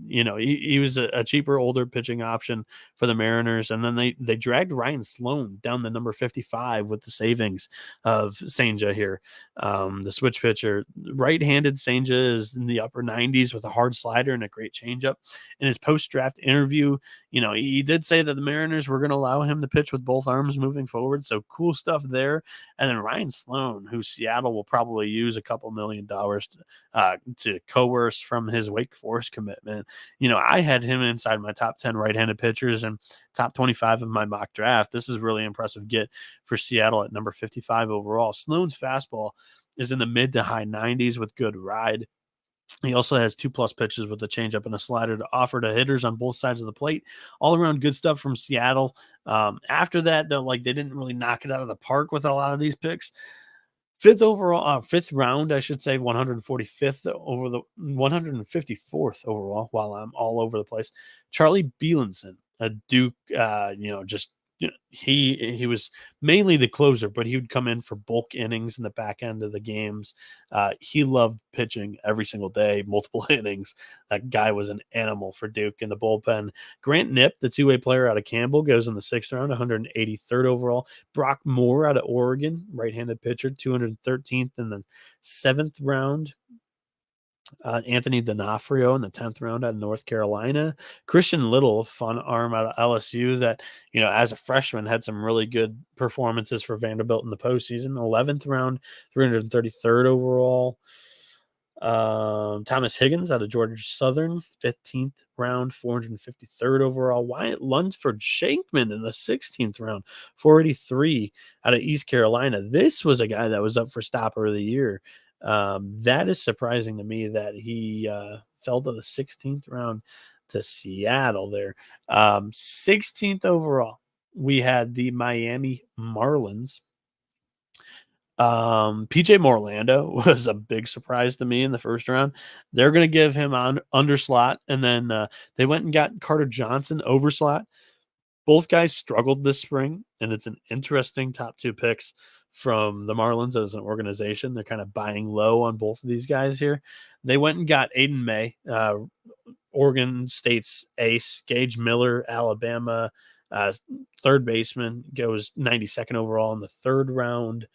He was a cheaper, older pitching option for the Mariners. And then they dragged Ryan Sloan down the number 55 with the savings of Senja here. The switch pitcher, right-handed Senja is in the upper 90s with a hard slider and a great changeup. In his post-draft interview, he did say that the Mariners were going to allow him to pitch with both arms moving forward. So cool stuff there. And then Ryan Sloan, who Seattle will probably use a couple $1 million to coerce from his Wake Forest commitment. I had him inside my top 10 right-handed pitchers and top 25 of my mock draft. This is really impressive get for Seattle at number 55 overall. Sloan's fastball is in the mid to high 90s with good ride. He also has 2+ pitches with a changeup and a slider to offer to hitters on both sides of the plate. All around good stuff from Seattle. After that, though, they didn't really knock it out of the park with a lot of these picks. Fifth round, I should say, 145th over the 154th overall. While I'm all over the place, Charlie Bielenson, a Duke, he was mainly the closer, but he would come in for bulk innings in the back end of the games. He loved pitching every single day, multiple innings. That guy was an animal for Duke in the bullpen. Grant Knipp, the two-way player out of Campbell, goes in the 6th round, 183rd overall. Brock Moore out of Oregon, right-handed pitcher, 213th in the 7th round. Anthony D'Onofrio in the 10th round out of North Carolina. Christian Little, fun arm out of LSU that, as a freshman had some really good performances for Vanderbilt in the postseason. 11th round, 333rd overall. Thomas Higgins out of Georgia Southern, 15th round, 453rd overall. Wyatt Lunsford Shankman in the 16th round, 483 out of East Carolina. This was a guy that was up for stopper of the year. That is surprising to me that he fell to the 16th round to Seattle there. 16th overall, we had the Miami Marlins. PJ Morlando was a big surprise to me in the first round. They're going to give him on under slot, and then they went and got Carter Johnson over slot. Both guys struggled this spring, and it's an interesting top 2 picks from the Marlins as an organization. They're kind of buying low on both of these guys here. They went and got Aiden May, Oregon State's ace. Gage Miller, Alabama, third baseman, goes 92nd overall in the 3rd round.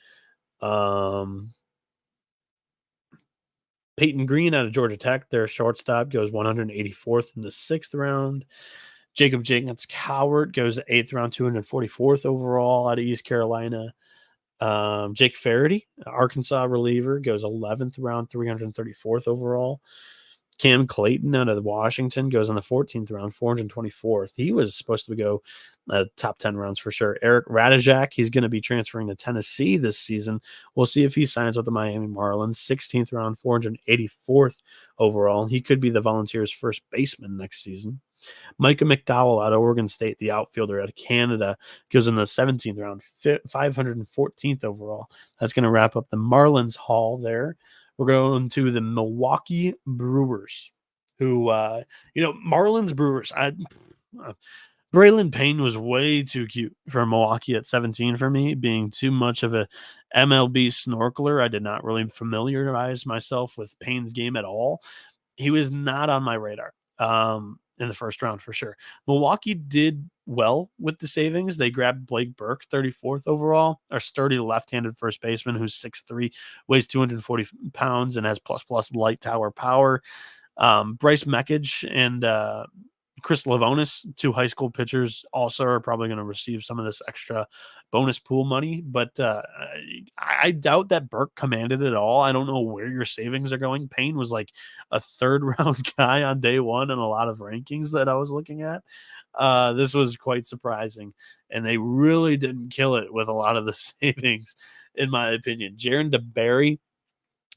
Peyton Green out of Georgia Tech, their shortstop, goes 184th in the 6th round. Jacob Jenkins Cowart goes 8th round, 244th overall out of East Carolina. Jake Faraday, Arkansas reliever, goes 11th round, 334th overall. Cam Clayton out of Washington goes on the 14th round, 424th. He was supposed to go top 10 rounds for sure. Eric Radijak, he's going to be transferring to Tennessee this season. We'll see if he signs with the Miami Marlins. 16th round, 484th overall. He could be the Volunteers' first baseman next season. Micah McDowell out of Oregon State, the outfielder out of Canada, goes in the 17th round, 514th overall. That's going to wrap up the Marlins haul there. We're going to the Milwaukee Brewers, who, Marlins Brewers. Braylon Payne was way too cute for Milwaukee at 17 for me, being too much of a MLB snorkeler. I did not really familiarize myself with Payne's game at all. He was not on my radar in the first round for sure. Milwaukee did well with the savings. They grabbed Blake Burke, 34th overall, our sturdy left-handed first baseman who's 6'3", weighs 240 pounds, and has plus light tower power. Bryce Mekich and Chris Livonis, 2 high school pitchers, also are probably going to receive some of this extra bonus pool money. But I doubt that Burke commanded it all. I don't know where your savings are going. Payne was like a third round guy on day one in a lot of rankings that I was looking at. This was quite surprising, and they really didn't kill it with a lot of the savings, in my opinion. Jaron DeBerry,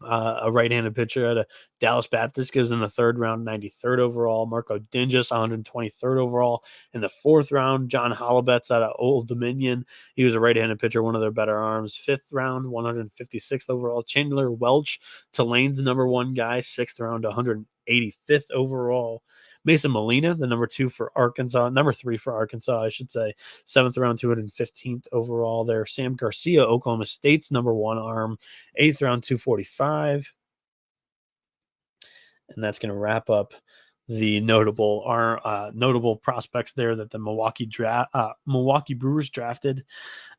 a right-handed pitcher at a Dallas Baptist, goes in the third round, 93rd overall. Marco Dingus, 123rd overall. In the fourth round, John Hollabetz out of Old Dominion. He was a right-handed pitcher, one of their better arms. Fifth round, 156th overall. Chandler Welch, Tulane's number 1 guy, 6th round, 185th overall. Mason Molina, the number 3 for Arkansas, I should say, 7th round, 215th overall there. Sam Garcia, Oklahoma State's number 1 arm, 8th round, 245. And that's going to wrap up the notable prospects there that the Milwaukee Brewers drafted.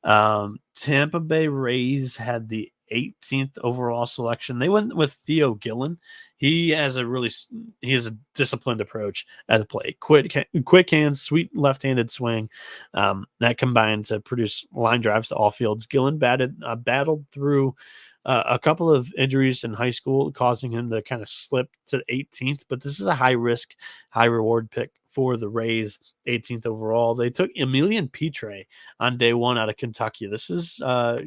Tampa Bay Rays had the 18th overall selection. They went with Theo Gillen. He has a disciplined approach at the plate. Quick hands, sweet left-handed swing. That combined to produce line drives to all fields. Gillen battled through a couple of injuries in high school, causing him to kind of slip to 18th. But this is a high-risk, high-reward pick for the Rays, 18th overall. They took Emilian Pitre on day 1 out of Kentucky. This is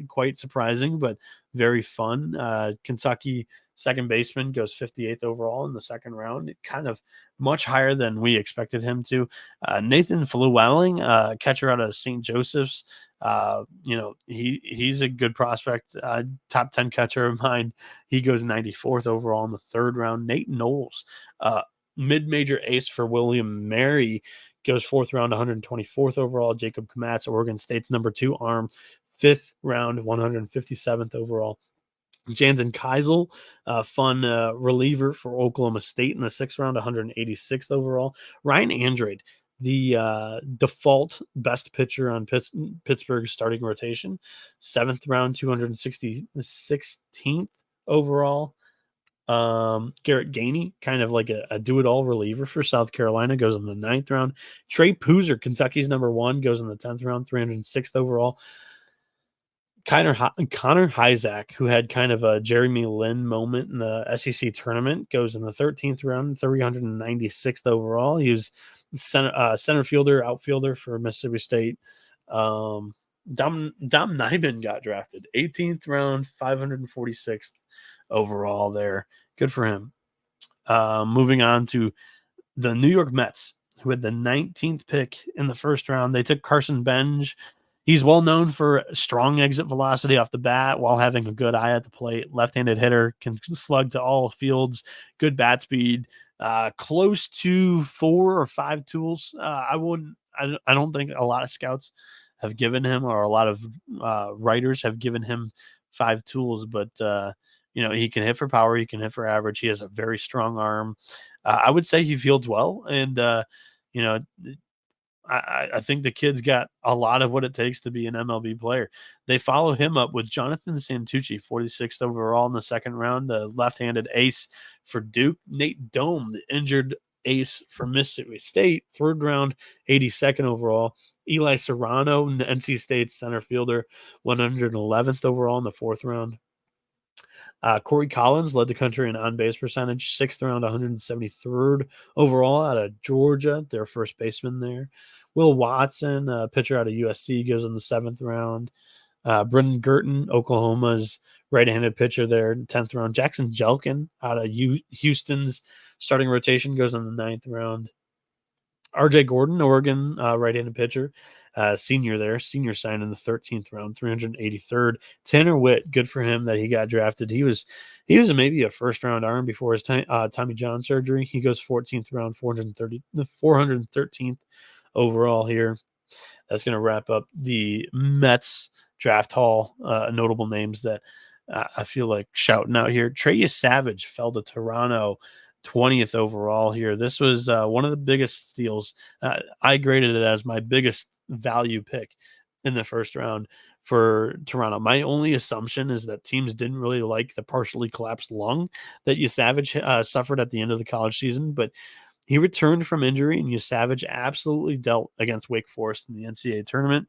quite surprising, but very fun. Kentucky second baseman goes 58th overall in the second round, kind of much higher than we expected him to. Nathan Llewellyn, catcher out of St. Joseph's. He's a good prospect, top 10 catcher of mine. He goes 94th overall in the third round. Nate Knowles, mid-major ace for William Mary, goes 4th round, 124th overall. Jacob Komatz, Oregon State's number 2 arm, 5th round, 157th overall. Jansen Keisel, fun reliever for Oklahoma State in the 6th round, 186th overall. Ryan Andrade, the default best pitcher on Pittsburgh's starting rotation, 7th round, 216th overall. Garrett Gainey, kind of like a do-it-all reliever for South Carolina, goes in the 9th round. Trey Poozer, Kentucky's number 1, goes in the 10th round, 306th overall. Connor Hyzak, who had kind of a Jeremy Lin moment in the SEC tournament, goes in the 13th round, 396th overall. He was center fielder, outfielder for Mississippi State. Dom Nyman got drafted, 18th round, 546th overall there. Good for him. Moving on to the New York Mets, who had the 19th pick in the first round. They took Carson Bench. He's well known for strong exit velocity off the bat while having a good eye at the plate. Left-handed hitter, can slug to all fields, good bat speed, close to 4 or 5 tools. I don't think a lot of scouts have given him, or a lot of writers have given him 5 tools, but he can hit for power, he can hit for average. He has a very strong arm. I would say he fields well, and I think the kid's got a lot of what it takes to be an MLB player. They follow him up with Jonathan Santucci, 46th overall in the second round, the left-handed ace for Duke. Nate Dome, the injured ace for Mississippi State, 3rd round, 82nd overall. Eli Serrano, NC State's center fielder, 111th overall in the 4th round. Corey Collins led the country in on-base percentage, 6th round, 173rd overall out of Georgia, their first baseman there. Will Watson, pitcher out of USC, goes in the 7th round. Brendan Girton, Oklahoma's right-handed pitcher there, 10th round. Jackson Jelkin out of Houston's starting rotation, goes in the 9th round. RJ Gordon, Oregon, right-handed pitcher, senior signed in the 13th round, 383rd. Tanner Witt, good for him that he got drafted. He was maybe a first-round arm before his Tommy John surgery. He goes 14th round, 413th overall here. That's going to wrap up the Mets draft haul. Notable names that I feel like shouting out here. Trey Savage fell to Toronto, 20th overall here. This was one of the biggest steals. I graded it as my biggest value pick in the first round for Toronto. My only assumption is that teams didn't really like the partially collapsed lung that Savage suffered at the end of the college season, but He returned from injury, and Savage absolutely dealt against Wake Forest in the NCAA tournament.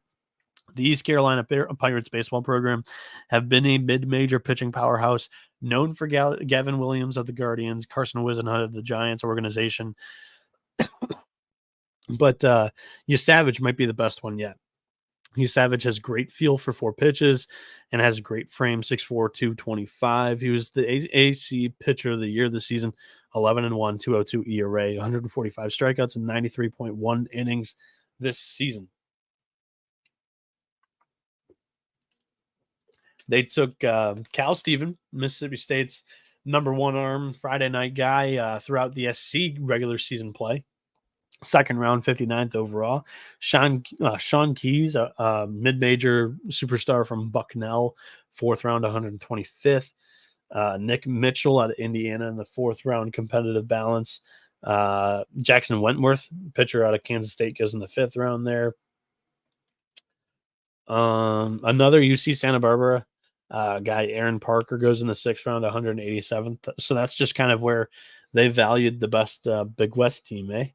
The East Carolina Pirates baseball program have been a mid-major pitching powerhouse, known for Gavin Williams of the Guardians, Carson Whisenhunt of the Giants organization. But Savage might be the best one yet. Savage has great feel for 4 pitches and has a great frame, 6'4", 225. He was the AC pitcher of the year this season, 11-1, 202 ERA, 145 strikeouts, and 93.1 innings this season. They took Cal Steven, Mississippi State's #1 arm, Friday night guy throughout the SC regular season play. Second round, 59th overall. Sean Keys, a mid-major superstar from Bucknell, 4th round, 125th. Nick Mitchell out of Indiana in the 4th round, competitive balance. Jackson Wentworth, pitcher out of Kansas State, goes in the 5th round there. Another UC Santa Barbara guy, Aaron Parker, goes in the 6th round, 187th. So that's just kind of where they valued the best Big West team, eh?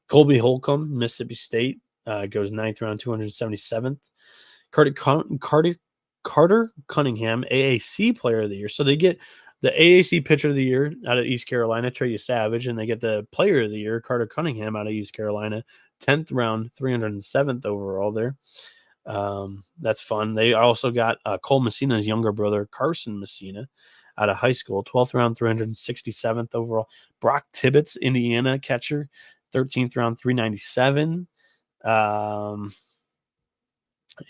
Colby Holcomb, Mississippi State, goes 9th round, 277th. Carter Cunningham, AAC Player of the Year. So they get the AAC Pitcher of the Year out of East Carolina, Trey Savage, and they get the Player of the Year, Carter Cunningham, out of East Carolina, 10th round, 307th overall there. That's fun. They also got Cole Messina's younger brother, Carson Messina, out of high school, 12th round, 367th overall. Brock Tibbetts, Indiana catcher, 13th round, 397. And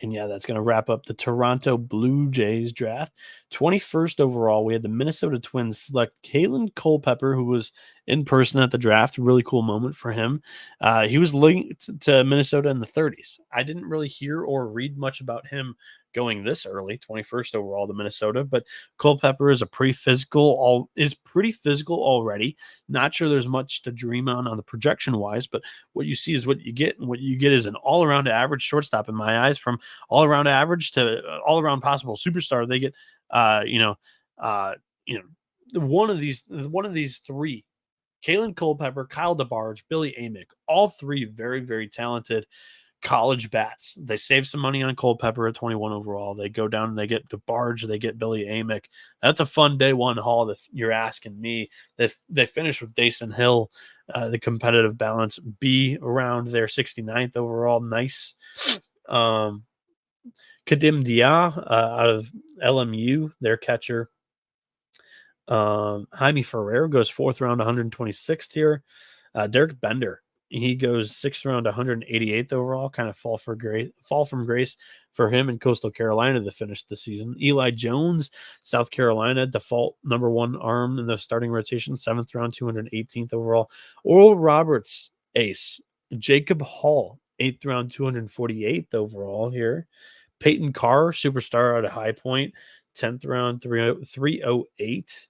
yeah, that's going to wrap up the Toronto Blue Jays draft. 21st overall, we had the Minnesota Twins select Kalen Culpepper, who was in person at the draft. Really cool moment for him. He was linked to Minnesota in the 30s. I didn't really hear or read much about him going this early, 21st overall to Minnesota, but Culpepper is pretty physical already. Not sure there's much to dream on the projection wise, but what you see is what you get, and what you get is an all-around average shortstop in my eyes. From all-around average to all-around possible superstar, they get one of these three: Kalen Culpepper, Kyle DeBarge, Billy Amick, all three very, very talented college bats. They save some money on Culpepper at 21 overall. They go down and they get DeBarge, they get Billy Amick. That's a fun day one haul if you're asking me. They finish with Dason Hill, the competitive balance B around their 69th overall. Nice. Kadim Dia out of LMU, their catcher. Jaime Ferrer goes 4th round, 126th here. Derek Bender, he goes 6th round, 188th overall. Kind of fall from grace for him in Coastal Carolina to finish the season. Eli Jones, South Carolina, default #1 arm in the starting rotation, 7th round, 218th overall. Oral Roberts, ace. Jacob Hall, 8th round, 248th overall here. Peyton Carr, superstar out of High Point, 10th round, 308.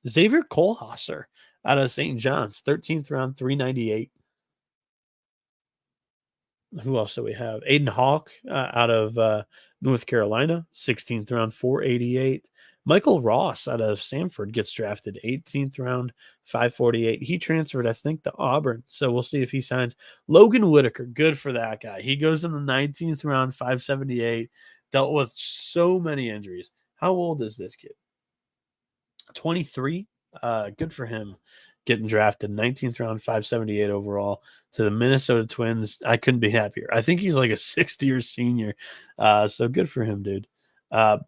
Xavier Kohlhasser out of St. John's, 13th round, 398. Who else do we have? Aiden Hawk out of North Carolina, 16th round, 488. Michael Ross out of Samford gets drafted, 18th round, 548. He transferred, I think, to Auburn, so we'll see if he signs. Logan Whitaker, good for that guy. He goes in the 19th round, 578. Dealt with so many injuries. How old is this kid? 23. Good for him getting drafted, 19th round, 578 overall to the Minnesota Twins. I couldn't be happier. I think he's like a 6th-year senior. So good for him, dude.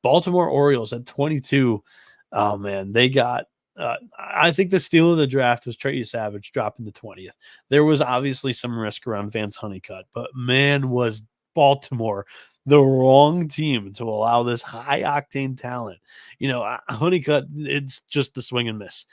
Baltimore Orioles at 22. Oh man, they got I think the steal of the draft was Trey Savage dropping to 20th. There was obviously some risk around Vance Honeycutt, but man, was Baltimore the wrong team to allow this high octane talent. Honeycutt, it's just the swing and miss.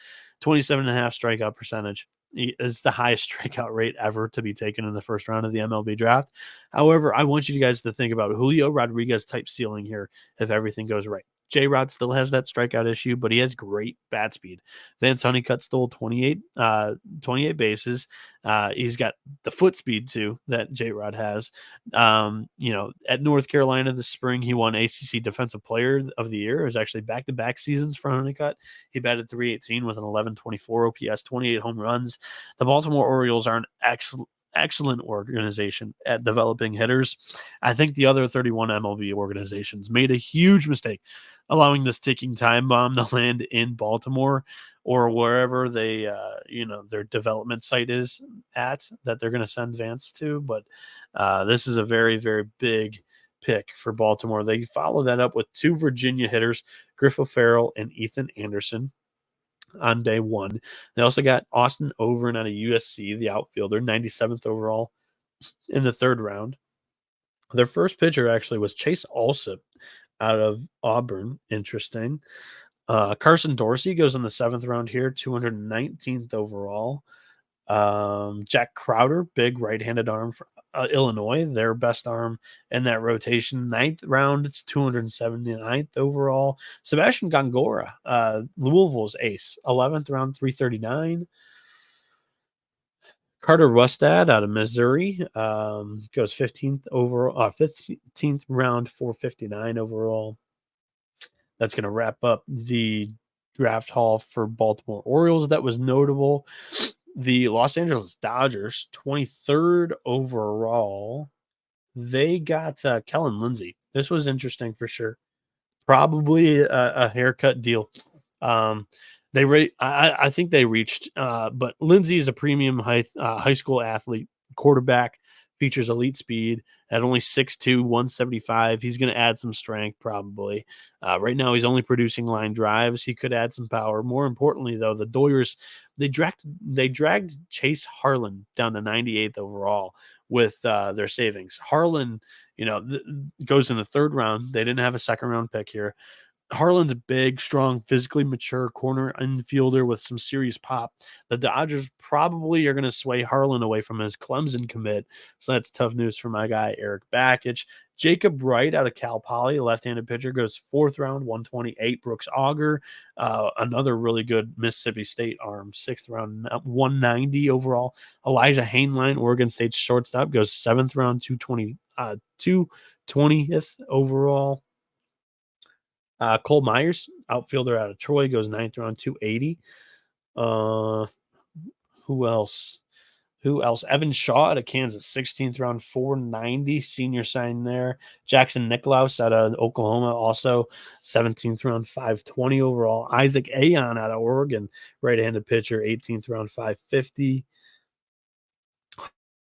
27.5 strikeout percentage. It's the highest strikeout rate ever to be taken in the first round of the MLB draft. However, I want you guys to think about Julio Rodriguez type ceiling here if everything goes right. J-Rod still has that strikeout issue, but he has great bat speed. Vance Honeycutt stole 28 bases. He's got the foot speed too that J-Rod has. At North Carolina this spring, he won ACC Defensive Player of the Year. It was actually back-to-back seasons for Honeycutt. He batted .318 with an 11.24 OPS, 28 home runs. The Baltimore Orioles are an excellent organization at developing hitters. I think the other 31 MLB organizations made a huge mistake allowing this ticking time bomb to land in Baltimore or wherever they, their development site is at that they're going to send Vance to. But this is a very, very big pick for Baltimore. They follow that up with 2 Virginia hitters, Griff O'Farrell and Ethan Anderson, on day 1. They also got Austin Overn out of USC, the outfielder, 97th overall in the 3rd round. Their first pitcher actually was Chase Alsop out of Auburn. Interesting. Carson Dorsey goes in the 7th round here, 219th overall. Jack Crowder, big right-handed arm for Illinois, their best arm in that rotation. 9th round, it's 279th overall. Sebastian Gongora, Louisville's ace, 11th round, 339. Carter Rustad out of Missouri goes 15th overall, 15th round, 459 overall. That's going to wrap up the draft haul for Baltimore Orioles. That was notable. The Los Angeles Dodgers, 23rd overall. They got Kellen Lindsey. This was interesting for sure. Probably a haircut deal. I think they reached, but Lindsey is a premium high school athlete, quarterback, features elite speed at only 6'2", 175. He's going to add some strength probably. Right now he's only producing line drives. He could add some power. More importantly, though, the Doyers, they dragged Chase Harlan down to 98th overall with their savings. Harlan, goes in the 3rd round. They didn't have a 2nd round pick here. Harlan's a big, strong, physically mature corner infielder with some serious pop. The Dodgers probably are going to sway Harlan away from his Clemson commit. So that's tough news for my guy, Eric Bakich. Jacob Wright out of Cal Poly, left-handed pitcher, goes 4th round, 128. Brooks Auger, another really good Mississippi State arm, 6th round, 190 overall. Elijah Hainline, Oregon State shortstop, goes 7th round, 220th overall. Cole Myers, outfielder out of Troy, goes 9th round, 280. Who else? Evan Shaw out of Kansas, 16th round, 490. Senior sign there. Jackson Nicklaus out of Oklahoma, also 17th round, 520 overall. Isaac Ayon out of Oregon, right-handed pitcher, 18th round, 550.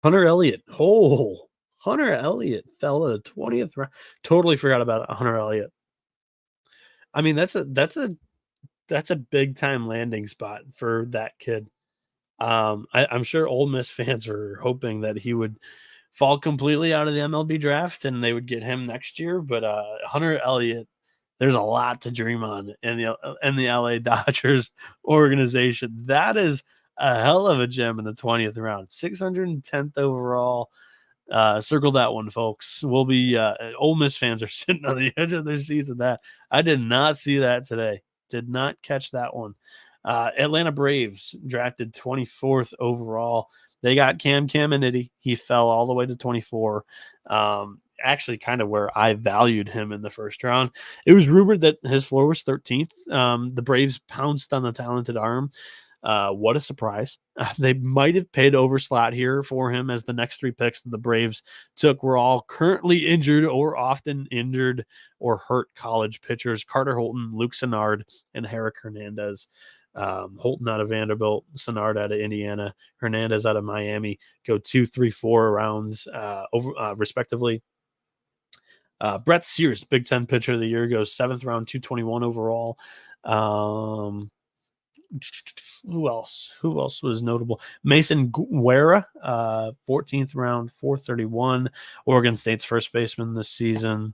Hunter Elliott. Hunter Elliott fell at the 20th round. Totally forgot about Hunter Elliott. I mean, that's a big time landing spot for that kid. I'm sure Ole Miss fans are hoping that he would fall completely out of the MLB draft and they would get him next year. But Hunter Elliott, there's a lot to dream on in the LA Dodgers organization. That is a hell of a gem in the 20th round, 610th overall. Circle that one, folks. We'll be Ole Miss fans are sitting on the edge of their seats with that. I did not see that today. Did not catch that one. Atlanta Braves drafted 24th overall. They got Cam Caminiti. He fell all the way to 24. Actually, kind of where I valued him in the 1st round. It was rumored that his floor was 13th. The Braves pounced on the talented arm. What a surprise. They might have paid overslot here for him, as the next 3 picks that the Braves took were all currently injured or often injured or hurt college pitchers. Carter Holton, Luke Sennard, and Herrick Hernandez. Holton out of Vanderbilt, Sennard out of Indiana, Hernandez out of Miami go 2, 3, 4 rounds respectively. Brett Sears, Big Ten pitcher of the year, goes 7th round, 221 overall. Who else was notable? Mason Guerra, 14th round, 431. Oregon State's first baseman this season.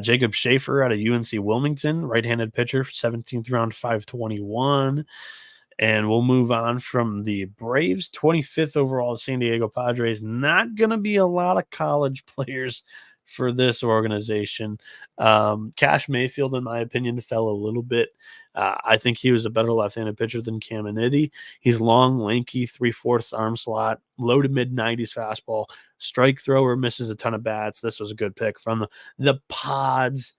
Jacob Schaefer out of UNC Wilmington, right-handed pitcher, 17th round, 521. And we'll move on from the Braves, 25th overall, San Diego Padres. Not going to be a lot of college players for this organization. Cash Mayfield, in my opinion, fell a little bit. I think he was a better left-handed pitcher than Caminiti. He's long, lanky, 3/4 arm slot, low to mid-90s fastball, strike thrower, misses a ton of bats. This was a good pick from the Pods.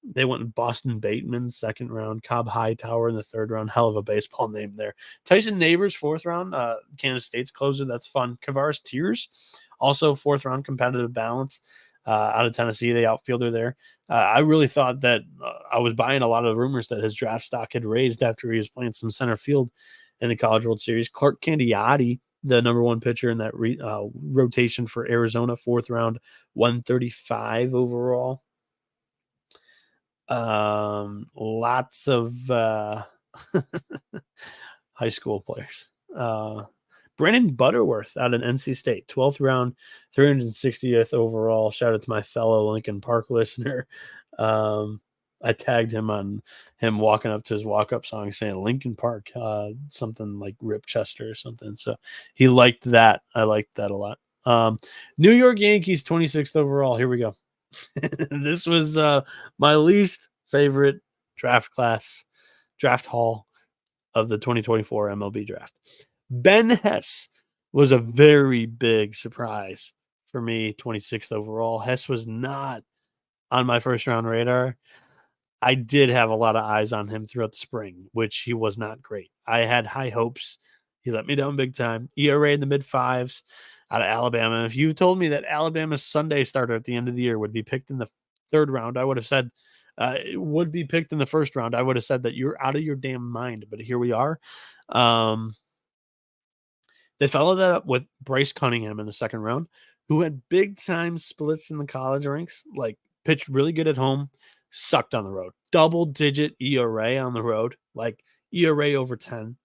They went with Boston Bateman, 2nd round, Cobb Hightower in the 3rd round. Hell of a baseball name there. Tyson Neighbors, 4th round, Kansas State's closer. That's fun. Kavaris Tears, also 4th round, competitive balance, out of Tennessee, the outfielder there. I really thought that I was buying a lot of the rumors that his draft stock had raised after he was playing some center field in the College World Series. Clark Candiotti, the number 1 pitcher in that rotation for Arizona, 4th round, 135 overall. Lots of high school players. Brandon Butterworth out of NC State, 12th round, 360th overall. Shout out to my fellow Lincoln Park listener. I tagged him on him walking up to his walk-up song saying Lincoln Park, something like Rip Chester or something. So he liked that. I liked that a lot. New York Yankees, 26th overall. Here we go. This was my least favorite draft haul of the 2024 MLB Draft. Ben Hess was a very big surprise for me, 26th overall. Hess was not on my first round radar. I did have a lot of eyes on him throughout the spring, which he was not great. I had high hopes. He let me down big time. ERA in the mid-5s out of Alabama. If you told me that Alabama's Sunday starter at the end of the year would be picked in the 3rd round, I would have said it would be picked in the 1st round. I would have said that you're out of your damn mind. But here we are. They followed that up with Bryce Cunningham in the 2nd round, who had big-time splits in the college ranks, like pitched really good at home, sucked on the road. Double-digit ERA on the road, like ERA over 10.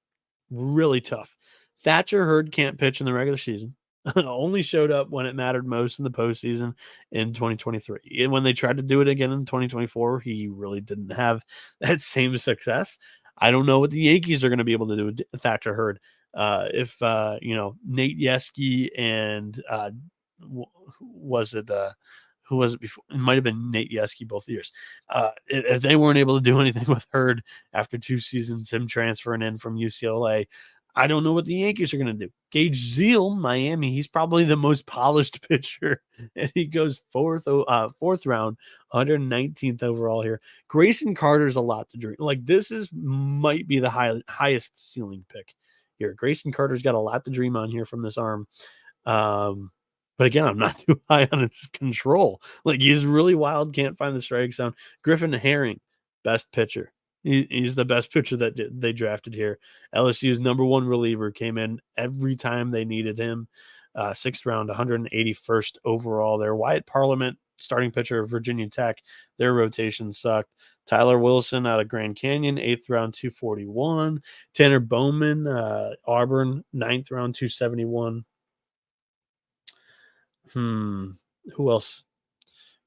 Really tough. Thatcher Hurd can't pitch in the regular season. Only showed up when it mattered most in the postseason in 2023. And when they tried to do it again in 2024, he really didn't have that same success. I don't know what the Yankees are going to be able to do with Thatcher Hurd. If Nate Yeskie and who was it before? It might have been Nate Yeskie both years. If they weren't able to do anything with Hurd after 2 seasons, him transferring in from UCLA, I don't know what the Yankees are going to do. Gage Zeal, Miami, he's probably the most polished pitcher, and he goes 4th round, 119th overall here. Grayson Carter's a lot to dream. Like, this might be the highest ceiling pick here. Grayson Carter's got a lot to dream on here from this arm. But again, I'm not too high on his control. Like, he's really wild, can't find the strike zone. Griffin Herring, best pitcher. He's the best pitcher that they drafted here. LSU's number 1 reliever, came in every time they needed him. 6th round, 181st overall there. Wyatt Parliament, starting pitcher of Virginia Tech. Their rotation sucked. Tyler Wilson out of Grand Canyon, 8th round, 241. Tanner Bowman, Auburn, 9th round, 271. Who else?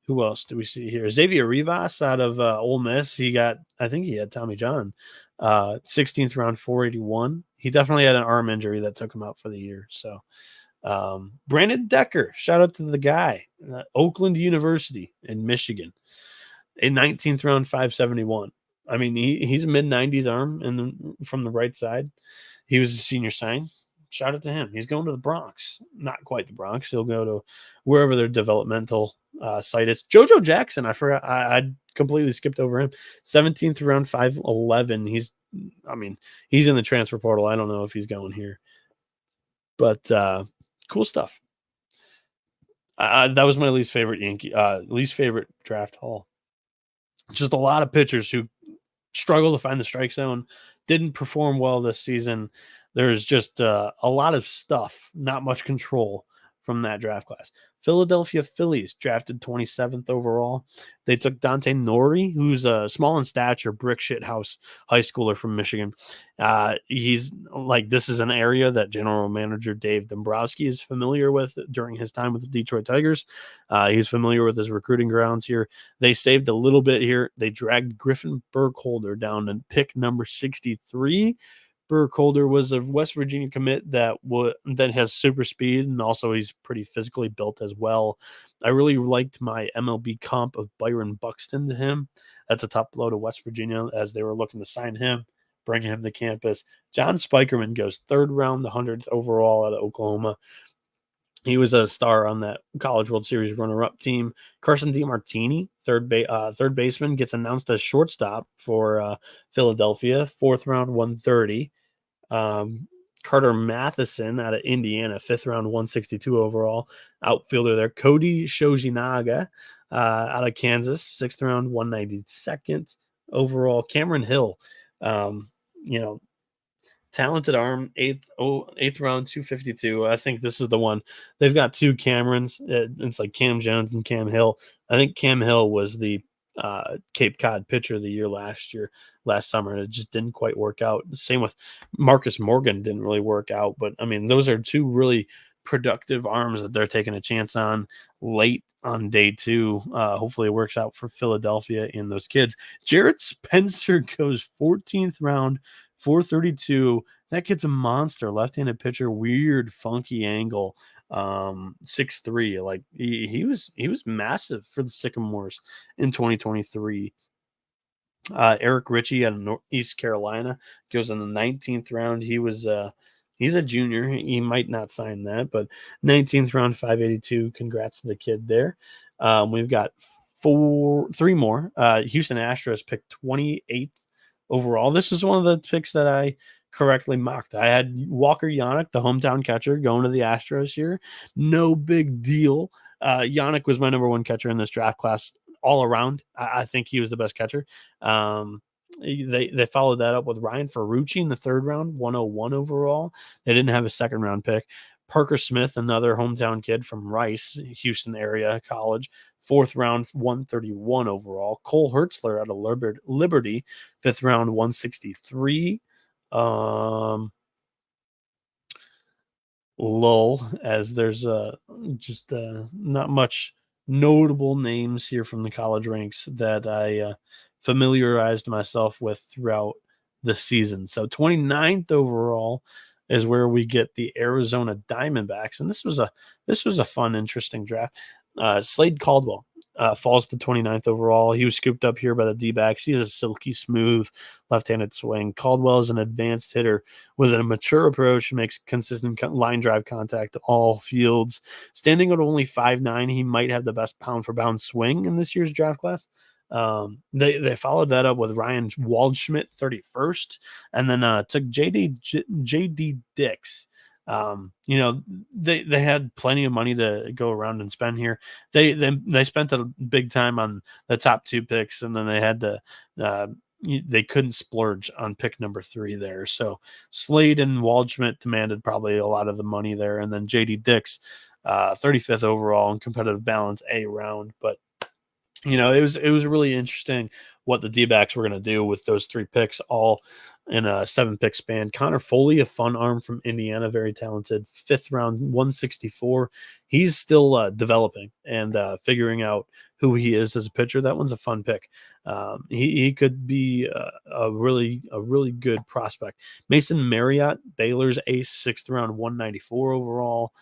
Who else do we see here? Xavier Rivas out of Ole Miss. I think he had Tommy John. 16th round, 481. He definitely had an arm injury that took him out for the year. So Brandon Decker, shout out to the guy. Oakland University in Michigan. A 19th round, 571. I mean, he's a mid-90s arm from the right side. He was a senior sign. Shout out to him. He's going to the Bronx. Not quite the Bronx. He'll go to wherever their developmental site is. JoJo Jackson, I forgot. I completely skipped over him. 17th round, 511. He's in the transfer portal. I don't know if he's going here. But cool stuff. That was my least favorite draft haul. Just a lot of pitchers who struggle to find the strike zone, didn't perform well this season. There's just a lot of stuff, not much control from that draft class. Philadelphia Phillies drafted 27th overall. They took Dante Nori, who's a small in stature, brick shit house high schooler from Michigan. He's like, this is an area that general manager Dave Dombrowski is familiar with during his time with the Detroit Tigers. He's familiar with his recruiting grounds here. They saved a little bit here. They dragged Griffin Burkholder down to pick number 63. Burkholder was a West Virginia commit that has super speed, and also he's pretty physically built as well. I really liked my MLB comp of Byron Buxton to him. That's a tough blow to West Virginia as they were looking to sign him, bring him to campus. John Spikerman goes third round, the 100th overall out of Oklahoma. He was a star on that College World Series runner-up team. Carson DiMartini, third baseman, gets announced as shortstop for Philadelphia, fourth round, 130. Carter Matheson out of Indiana, fifth round, 162 overall. Outfielder there. Cody Shojinaga out of Kansas, sixth round, 192nd overall. Cameron Hill, talented arm, eighth round, 252. I think this is the one. They've got two Camerons. It's like Cam Jones and Cam Hill. I think Cam Hill was the Cape Cod pitcher of the year last summer, and it just didn't quite work out. Same with Marcus Morgan, didn't really work out. But I mean, those are two really productive arms that they're taking a chance on late on day two. Hopefully it works out for Philadelphia and those kids. Jared Spencer goes 14th round, 432. That kid's a monster. Left-handed pitcher, weird, funky angle. 6'3". Like he was massive for the Sycamores in 2023. Eric Ritchie out of East Carolina goes in the 19th round. He's a junior. He might not sign that, but 19th round, 582. Congrats to the kid there. We've got three more. Houston Astros picked 28th overall. This is one of the picks that I correctly mocked. I had Walker Yannick, the hometown catcher, going to the Astros here. No big deal. Yannick was my number one catcher in this draft class all around. I think he was the best catcher. They followed that up with Ryan Ferrucci in the third round, 101 overall. They didn't have a second round pick. Parker Smith, another hometown kid from Rice, Houston area college, fourth round, 131 overall. Cole Hertzler out of Liberty, fifth round, 163. Lull, as there's just not much notable names here from the college ranks that I familiarized myself with throughout the season. So 29th overall is where we get the Arizona Diamondbacks, and this was a fun, interesting draft. Slade Caldwell falls to 29th overall. He was scooped up here by the D-backs. He has a silky smooth left-handed swing. Caldwell is an advanced hitter with a mature approach, makes consistent line drive contact all fields. Standing at only 5'9", he might have the best pound-for-pound swing in this year's draft class. They followed that up with Ryan Waldschmidt, 31st, and then took JD Dix. They had plenty of money to go around and spend here. They spent a big time on the top two picks, and then they had to they couldn't splurge on pick number 3 there. So Slade and Waldschmidt demanded probably a lot of the money there, and then JD Dix, 35th overall in competitive balance A round. But it was really interesting what the D-backs were going to do with those 3 picks, all in a 7-pick span. Connor Foley, a fun arm from Indiana, very talented, 5th round, 164. He's still developing and figuring out who he is as a pitcher. That one's a fun pick. He could be a really good prospect. Mason Marriott, Baylor's ace, 6th round, 194 overall.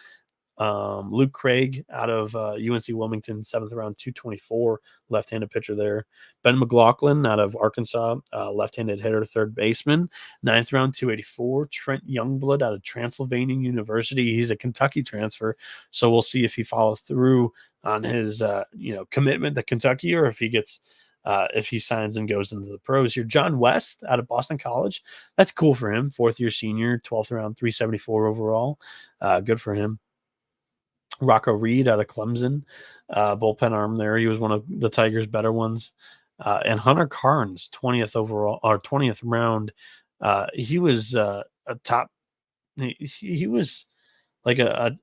Luke Craig out of UNC Wilmington, 7th round, 224, left-handed pitcher there. Ben McLaughlin out of Arkansas, left-handed hitter, third baseman, 9th round, 284. Trent Youngblood out of Transylvania University. He's a Kentucky transfer, so we'll see if he follows through on his commitment to Kentucky, or if he gets if he signs and goes into the pros here. John West out of Boston College. That's cool for him. 4th-year senior, 12th round, 374 overall. Good for him. Rocco Reed out of Clemson, bullpen arm there. He was one of the Tigers' better ones. And Hunter Carnes, 20th overall or 20th round. He was a top. He was like a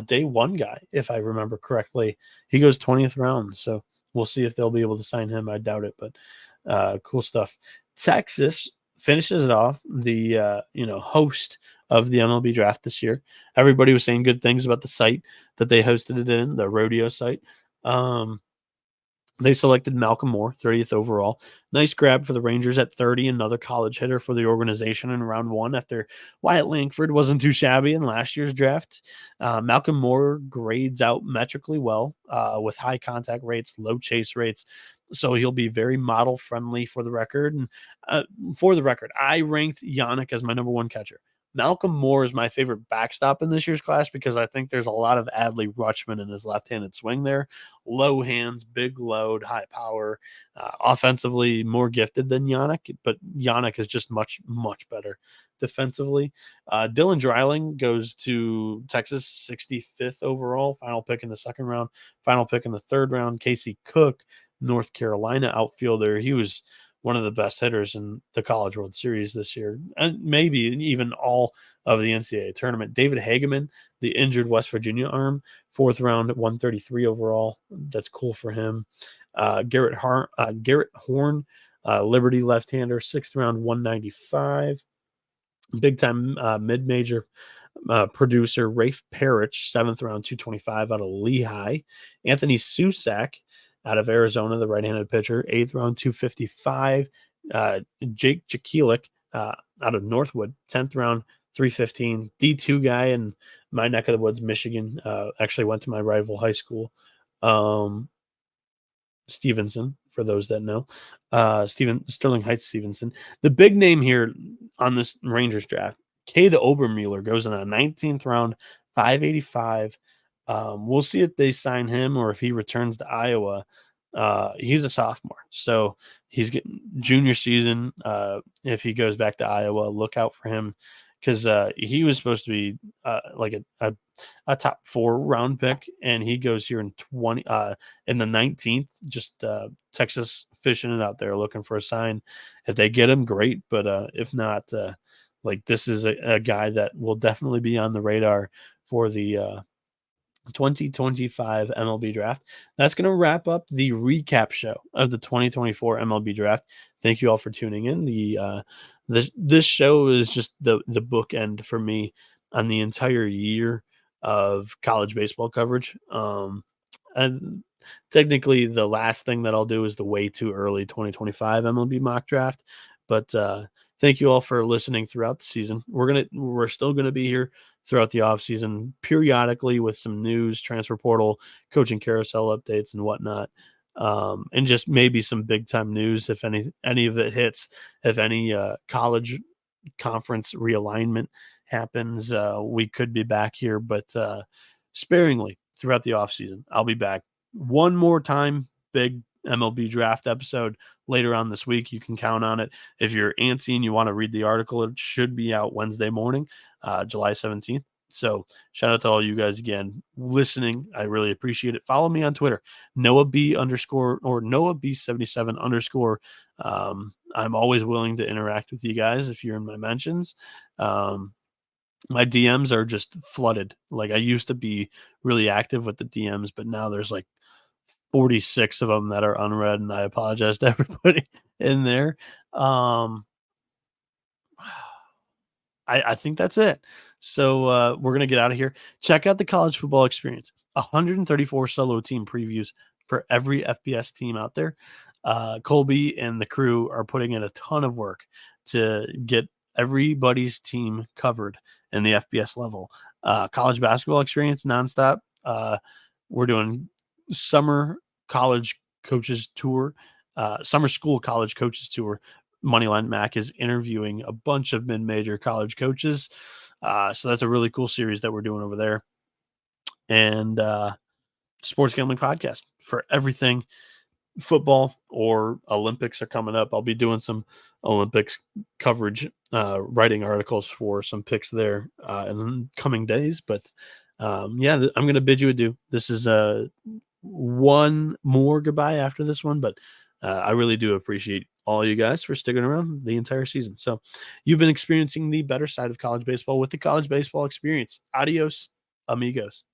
day one guy, if I remember correctly. He goes 20th round, so we'll see if they'll be able to sign him. I doubt it, but cool stuff. Texas finishes it off, the host of the MLB Draft this year. Everybody was saying good things about the site that they hosted it in, the rodeo site. They selected Malcolm Moore, 30th overall. Nice grab for the Rangers at 30, another college hitter for the organization in round one after Wyatt Langford wasn't too shabby in last year's draft. Malcolm Moore grades out metrically well with high contact rates, low chase rates. So he'll be very model friendly for the record. And for the record, I ranked Yannick as my number one catcher. Malcolm Moore is my favorite backstop in this year's class because I think there's a lot of Adley Rutschman in his left-handed swing there. Low hands, big load, high power, offensively more gifted than Yannick, but Yannick is just much, much better defensively. Dylan Dreiling goes to Texas, 65th overall, final pick in the second round, final pick in the third round. Casey Cook, North Carolina outfielder. He was one of the best hitters in the College World Series this year, and maybe even all of the NCAA tournament. David Hageman, the injured West Virginia arm, fourth round, 133 overall. That's cool for him. Garrett Horn, Liberty left-hander, sixth round, 195. Big-time mid-major producer Rafe Parrish, seventh round, 225 out of Lehigh. Anthony Susak, out of Arizona, the right-handed pitcher, eighth round, 255. Jake Jakilik, out of Northwood, 10th round, 315. D2 guy in my neck of the woods, Michigan, actually went to my rival high school. Stevenson, for those that know. Sterling Heights Stevenson. The big name here on this Rangers draft, Cade Obermueller, goes in a 19th round, 585. We'll see if they sign him or if he returns to Iowa. He's a sophomore, so he's getting junior season. If he goes back to Iowa, look out for him because he was supposed to be like a top 4 round pick, and he goes here in in the 19th. Just Texas fishing it out there, looking for a sign. If they get him, great. But if not, like this is a guy that will definitely be on the radar for the 2025 MLB Draft. That's going to wrap up the recap show of the 2024 MLB Draft. Thank you all for tuning in. This show is just the bookend for me on the entire year of college baseball coverage. And technically, the last thing that I'll do is the way too early 2025 MLB mock draft. But thank you all for listening throughout the season. We're still gonna be here throughout the offseason periodically with some news, transfer portal, coaching carousel updates, and whatnot. And just maybe some big time news if any of it hits, if any college conference realignment happens, we could be back here, but sparingly throughout the offseason. I'll be back one more time, big MLB draft episode later on this week. You can count on it. If you're antsy and you want to read the article, it should be out Wednesday morning, July 17th. So shout out to all you guys again listening. I really appreciate it. Follow me on Twitter, NoahB_77_. I'm always willing to interact with you guys if you're in my mentions. My DMs are just flooded. Like I used to be really active with the DMs, but now there's like 46 of them that are unread, and I apologize to everybody in there. I think that's it. So we're going to get out of here. Check out the college football experience. 134 solo team previews for every FBS team out there. Colby and the crew are putting in a ton of work to get everybody's team covered in the FBS level. College basketball experience nonstop. We're doing summer college coaches tour, summer school college coaches tour. Moneyline Mac is interviewing a bunch of mid-major college coaches. So that's a really cool series that we're doing over there. And Sports Gambling Podcast for everything football or Olympics are coming up. I'll be doing some Olympics coverage, writing articles for some picks there in the coming days. But I'm going to bid you adieu. This is one more goodbye after this one, but I really do appreciate all you guys for sticking around the entire season. So you've been experiencing the better side of college baseball with the College Baseball Experience. Adios, amigos.